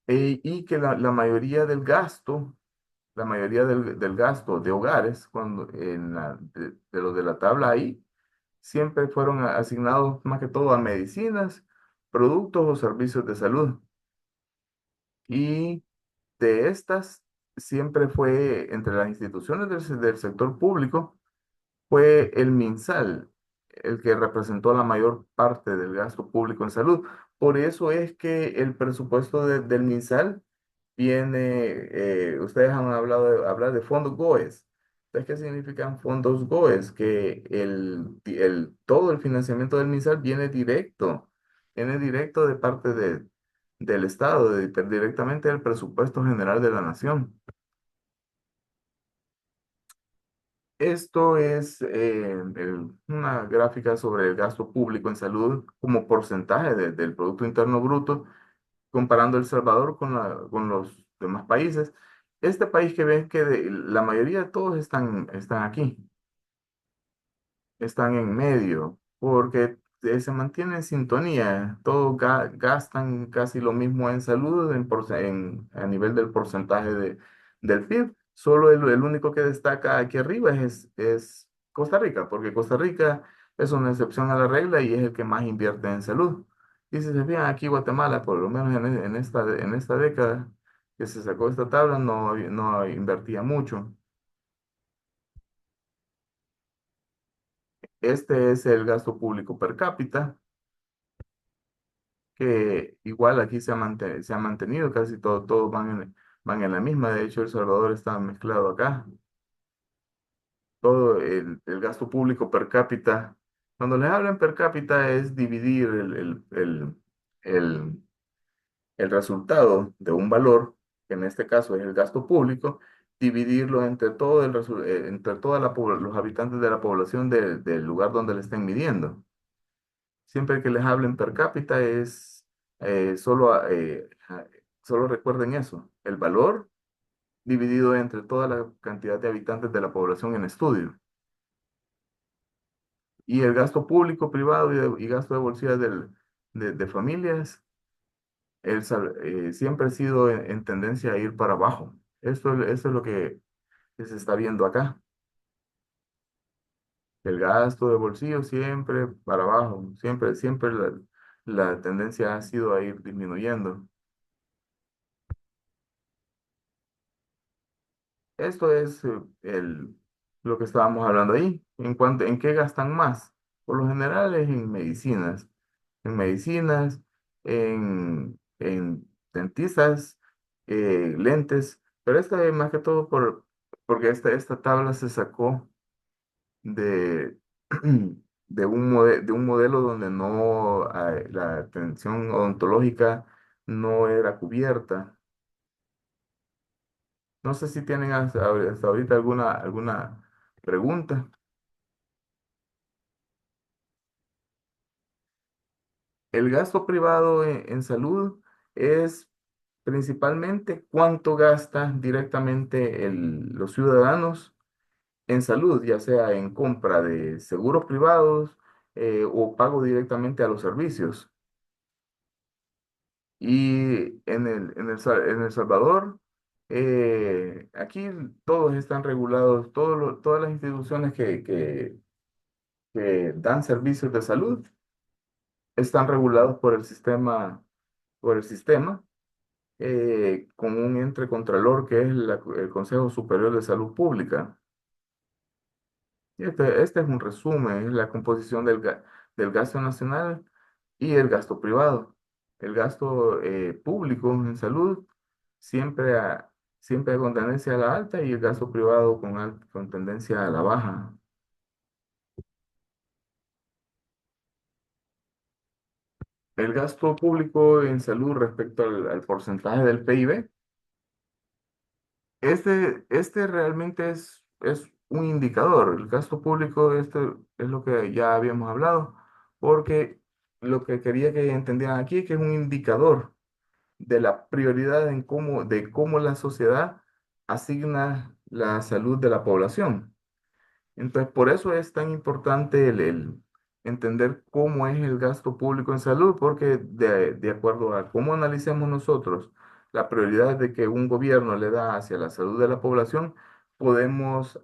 Y que la mayoría del gasto, la mayoría del gasto de hogares, de los de la tabla ahí, siempre fueron asignados más que todo a medicinas, productos o servicios de salud. Y de estas, siempre fue entre las instituciones del sector público, fue el MinSal el que representó la mayor parte del gasto público en salud. Por eso es que el presupuesto del MinSal viene, ustedes han hablado hablar de fondos GOES. ¿Sabes qué significan fondos GOES? Que todo el financiamiento del MinSal viene directo de parte del Estado, directamente del presupuesto general de la nación. Esto es una gráfica sobre el gasto público en salud como porcentaje del Producto Interno Bruto, comparando El Salvador con los demás países. Este país que ven que la mayoría de todos están aquí, están en medio, porque se mantiene en sintonía. Todos gastan casi lo mismo en salud a nivel del porcentaje del PIB. Solo el único que destaca aquí arriba es Costa Rica, porque Costa Rica es una excepción a la regla y es el que más invierte en salud. Y si se fijan, aquí Guatemala, por lo menos en esta década que se sacó esta tabla, no invertía mucho. Este es el gasto público per cápita, que igual aquí se ha mantenido, casi todos van en la misma. De hecho, El Salvador está mezclado acá. Todo el gasto público per cápita, cuando les hablan per cápita es dividir el, el resultado de un valor, que en este caso es el gasto público, dividirlo entre entre los habitantes de la población del lugar donde le estén midiendo. Siempre que les hablen per cápita es solo recuerden eso, el valor dividido entre toda la cantidad de habitantes de la población en estudio. Y el gasto público, privado y gasto de bolsillas de familias, siempre ha sido en tendencia a ir para abajo. Esto es lo que se está viendo acá. El gasto de bolsillo siempre para abajo, siempre la tendencia ha sido a ir disminuyendo. Esto es lo que estábamos hablando ahí. ¿En qué gastan más? Por lo general es en medicinas, en dentistas, lentes, pero esta es más que todo porque esta tabla se sacó de, de un modelo donde la atención odontológica no era cubierta. No sé si tienen hasta ahorita alguna pregunta. El gasto privado en salud es principalmente cuánto gastan directamente los ciudadanos en salud, ya sea en compra de seguros privados o pago directamente a los servicios. Y en El Salvador, aquí todos están regulados, todas las instituciones que dan servicios de salud están regulados por el sistema con un ente contralor que es el Consejo Superior de Salud Pública. Y este es un resumen, es la composición del gasto nacional y el gasto privado. El gasto público en salud siempre, siempre con tendencia a la alta y el gasto privado con tendencia a la baja. El gasto público en salud respecto al porcentaje del PIB. Este realmente es un indicador. El gasto público, este es lo que ya habíamos hablado, porque lo que quería que entendieran aquí es que es un indicador de la prioridad de cómo la sociedad asigna la salud de la población. Entonces, por eso es tan importante el entender cómo es el gasto público en salud, porque de acuerdo a cómo analicemos nosotros la prioridad de que un gobierno le da hacia la salud de la población, podemos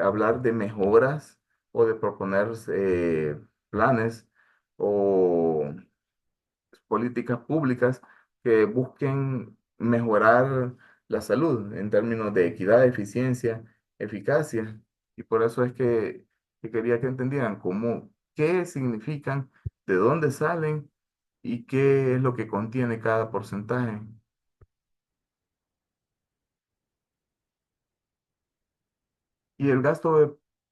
hablar de mejoras o de proponer planes o políticas públicas que busquen mejorar la salud en términos de equidad, eficiencia, eficacia. Y por eso es que quería que entendieran qué significan, de dónde salen y qué es lo que contiene cada porcentaje. Y el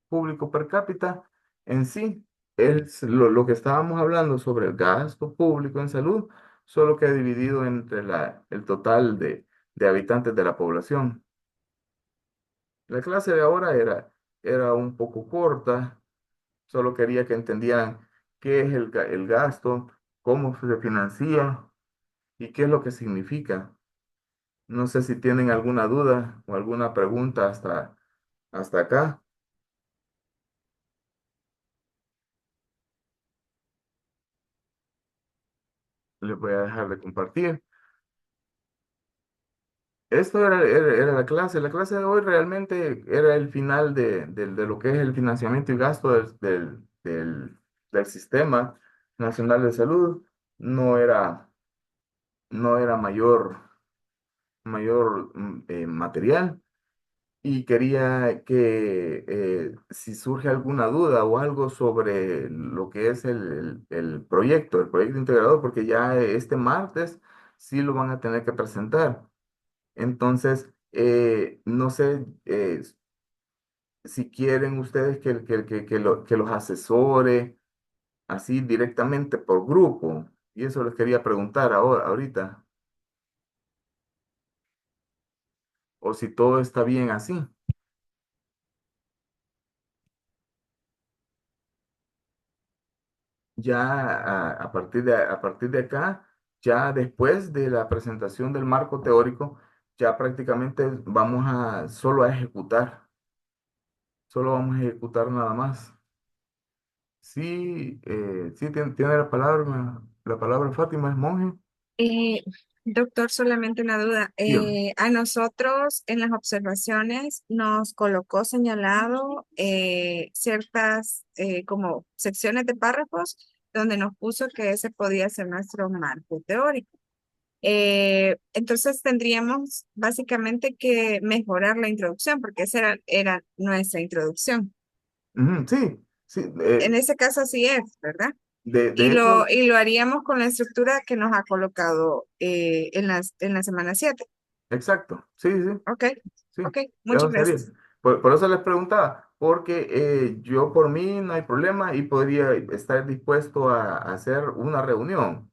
público per cápita en sí es lo que estábamos hablando sobre el gasto público en salud, solo que dividido entre el total de habitantes de la población. La clase de ahora era un poco corta, solo quería que entendieran qué es el gasto, cómo se financia y qué es lo que significa. No sé si tienen alguna duda o alguna pregunta hasta acá. les voy a dejar de compartir. Esto era la clase. La clase de hoy realmente era el final de lo que es el financiamiento y gasto del Sistema Nacional de Salud. No era, no era mayor material. Y quería que si surge alguna duda o algo sobre lo que es el proyecto integrador, porque ya este martes sí lo van a tener que presentar. Entonces, no sé si quieren ustedes que los asesore así directamente por grupo. Y eso les quería preguntar ahorita, o si todo está bien así. Ya a partir de acá, ya después de la presentación del marco teórico, ya prácticamente vamos solo a ejecutar, solo vamos a ejecutar nada más. Sí, sí tiene la palabra Fátima, es monje. Eh, Doctor, solamente una duda. Dígame. A nosotros en las observaciones nos colocó señalado ciertas como secciones de párrafos donde nos puso que ese podía ser nuestro marco teórico. Entonces tendríamos básicamente que mejorar la introducción porque esa era nuestra introducción. Ujú, sí, sí, En ese caso sí es, ¿verdad? de hecho, Y lo haríamos con la estructura que nos ha colocado en la semana 7. exacto, sí, sí, Ok, sí, ok, eso muchas sería. gracias. Por eso les preguntaba, porque yo por mí no hay problema y podría estar dispuesto a hacer una reunión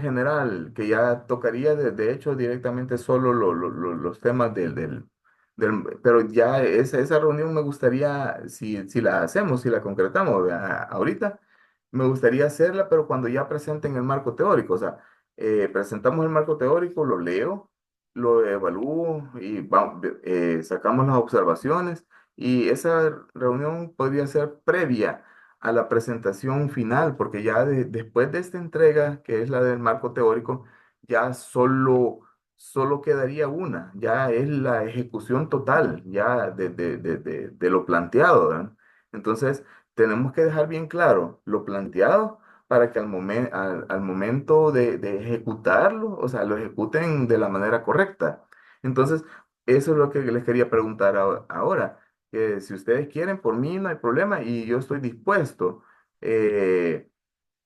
general que ya tocaría de hecho directamente solo los temas pero ya esa reunión me gustaría, si la hacemos, si la concretamos ahorita, me gustaría hacerla, pero cuando ya presenten el marco teórico, o sea, presentamos el marco teórico, lo leo, lo evalúo y sacamos las observaciones y esa reunión podría ser previa a la presentación final, porque ya después de esta entrega, que es la del marco teórico, ya solo quedaría una, ya es la ejecución total, ya de lo planteado, ¿verdad? Entonces, tenemos que dejar bien claro lo planteado para que al momento de ejecutarlo, o sea, lo ejecuten de la manera correcta. Entonces, eso es lo que les quería preguntar ahora que si ustedes quieren, por mí no hay problema y yo estoy dispuesto. Eh,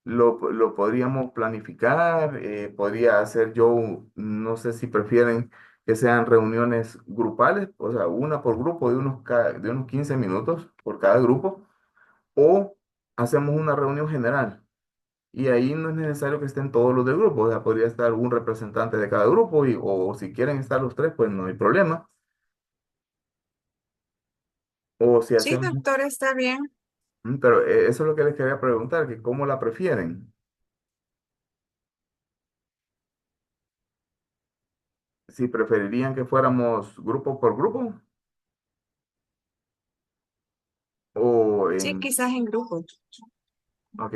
lo podríamos planificar, podría hacer yo, no sé si prefieren que sean reuniones grupales, o sea, una por grupo de unos 15 minutos por cada grupo, o hacemos una reunión general. Y ahí no es necesario que estén todos los del grupo, o sea, podría estar un representante de cada grupo o si quieren estar los tres, pues no hay problema. O si Sí, hacemos. doctor, está bien. Pero eso es lo que les quería preguntar, que cómo la prefieren. Si preferirían que fuéramos grupo por grupo o Sí, en... quizás en grupo. Ok.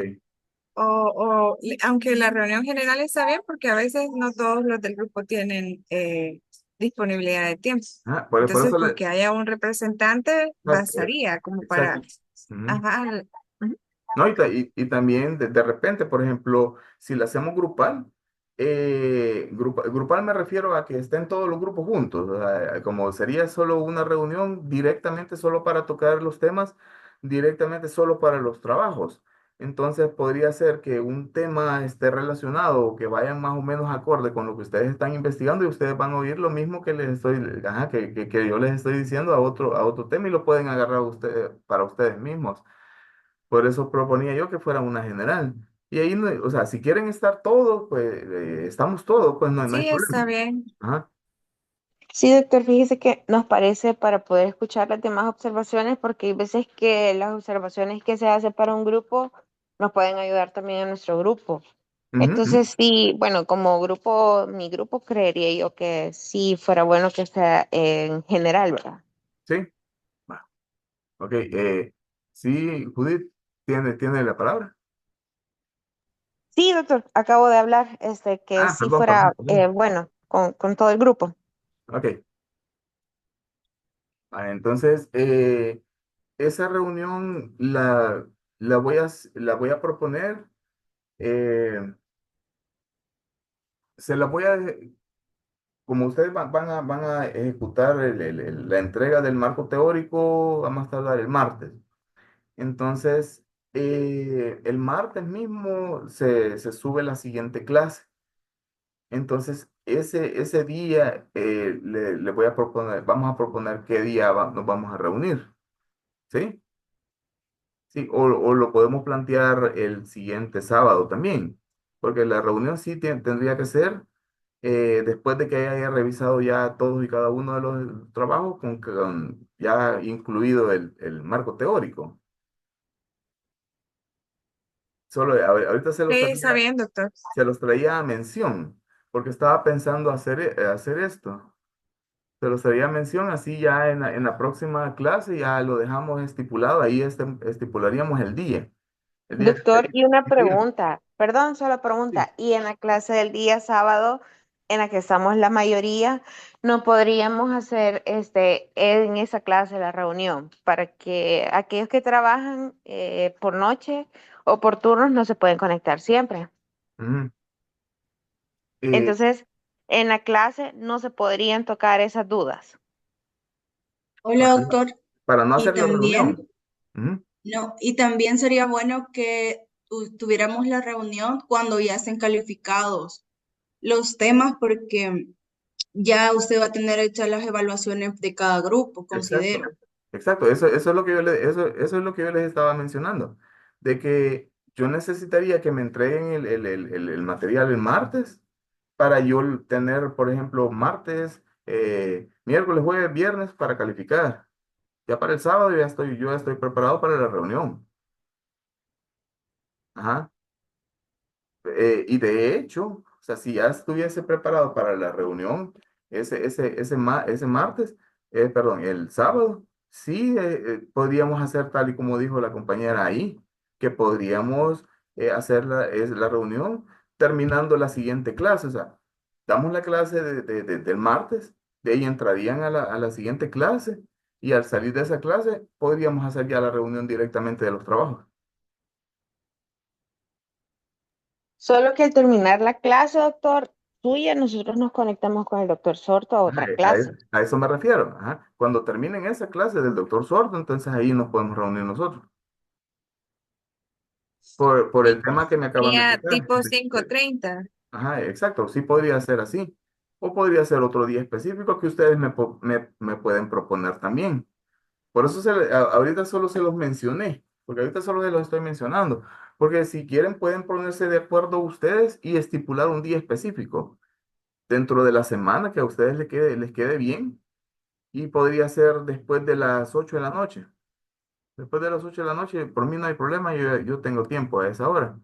Aunque la reunión general está bien porque a veces no todos los del grupo tienen disponibilidad de tiempo. Por Entonces, eso con le... que haya un representante bastaría como para, Exacto. Ujú. ajá, ujú. No, y también de repente, por ejemplo, si la hacemos grupal, grupal me refiero a que estén todos los grupos juntos, o sea, como sería solo una reunión directamente solo para tocar los temas, directamente solo para los trabajos. Entonces podría ser que un tema esté relacionado o que vayan más o menos acorde con lo que ustedes están investigando y ustedes van a oír lo mismo que les estoy, ajá, que yo les estoy diciendo a otro tema y lo pueden agarrar ustedes, para ustedes mismos. Por eso proponía yo que fuera una general. Y ahí, o sea, si quieren estar todos, pues estamos todos, pues no hay Sí, está problema. bien. Ajá. Sí, doctor, fíjese que nos parece para poder escuchar las demás observaciones, porque hay veces que las observaciones que se hacen para un grupo nos pueden ayudar también a nuestro grupo. Ujú, ujú. Entonces, sí, bueno, como grupo, mi grupo creería yo que sí fuera bueno que sea en general, ¿verdad? Sí, va. Ok, sí, Judith tiene la palabra. Sí, doctor, acabo de hablar, que Ah, sí perdón, perdón, fuera, perdón. bueno, con todo el grupo. Ok. Entonces, esa reunión la voy a proponer, eh, se la voy a, como ustedes van a ejecutar la entrega del marco teórico, vamos a tardar el martes. Entonces, el martes mismo se sube la siguiente clase. Entonces, ese día le voy a proponer, vamos a proponer qué día nos vamos a reunir, ¿sí? Sí, o lo podemos plantear el siguiente sábado también, porque la reunión sí tendría que ser después de que haya revisado ya todos y cada uno de los trabajos, con ya incluido el marco teórico. Solo ahorita Sí, está bien, doctor. se los traía a mención, porque estaba pensando hacer esto. Se los traía a mención, así ya en la próxima clase ya lo dejamos estipulado, ahí estipularíamos el día que Doctor, quería y una asistir. pregunta, perdón, solo Sí. pregunta, y en la clase del día sábado, en la que estamos la mayoría, ¿no podríamos hacer en esa clase la reunión para que aquellos que trabajan por noche o por turnos no se pueden conectar siempre? Ujú. Eh, Entonces, en la clase no se podrían tocar esas dudas. Hola, para, doctor. para no Y hacer la reunión. también, Ujú. no, y también sería bueno que tuviéramos la reunión cuando ya estén calificados los temas, porque ya usted va a tener hechas las evaluaciones de cada grupo, Exacto, considero. exacto. Eso es lo que eso es lo que yo les estaba mencionando, de que yo necesitaría que me entreguen el material el martes para yo tener, por ejemplo, martes, miércoles, jueves, viernes para calificar. Ya para el sábado yo ya estoy preparado para la reunión. Ajá. Y de hecho, o sea, si ya estuviese preparado para la reunión ese martes, perdón, el sábado, sí podríamos hacer tal y como dijo la compañera ahí, que podríamos hacer la reunión terminando la siguiente clase. O sea, damos la clase del martes, de ahí entrarían a la siguiente clase y al salir de esa clase podríamos hacer ya la reunión directamente de los trabajos. Solo que al terminar la clase, doctor, suya, nosotros nos conectamos con el doctor Sorto a Ajá, otra clase. a eso me refiero. Ajá. Cuando terminen esa clase del doctor Sordo, entonces ahí nos podemos reunir nosotros. Por el Sí, tema que me acaban de sería explicar. tipo 5:30. Ajá, exacto. Sí podría ser así. O podría ser otro día específico que ustedes me pueden proponer también. Por eso ahorita solo se los mencioné. Porque ahorita solo se los estoy mencionando. Porque si quieren pueden ponerse de acuerdo ustedes y estipular un día específico dentro de la semana que a ustedes les quede bien. Y podría ser después de las 8 de la noche. Después de las 8 de la noche, por mí no hay problema, yo tengo tiempo a esa hora.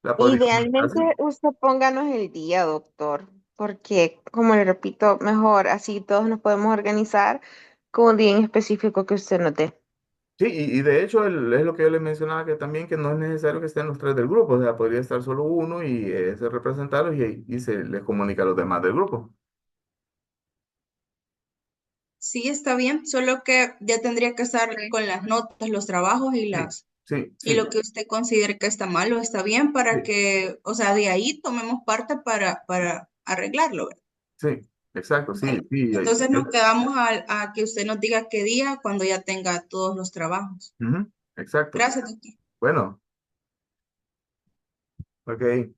La podríamos Idealmente hacer. usted pónganos el día, doctor, porque, como le repito, mejor así todos nos podemos organizar con un día en específico que usted nos dé. Sí, y de hecho es lo que yo les mencionaba que también que no es necesario que estén los tres del grupo, o sea, podría estar solo uno y ese representarlos y se les comunica a los demás del grupo. Sí, está bien, solo que ya tendría que estar Sí. con las notas, los trabajos Sí, sí, y sí, lo que usted considere que está mal o está bien para sí, que, o sea, de ahí tomemos parte para arreglarlo, ¿verdad? sí, exacto, sí, Bueno, sí. entonces nos quedamos a que usted nos diga qué día cuando ya tenga todos los trabajos. Ujú, exacto. Gracias, doctor. Bueno, ok.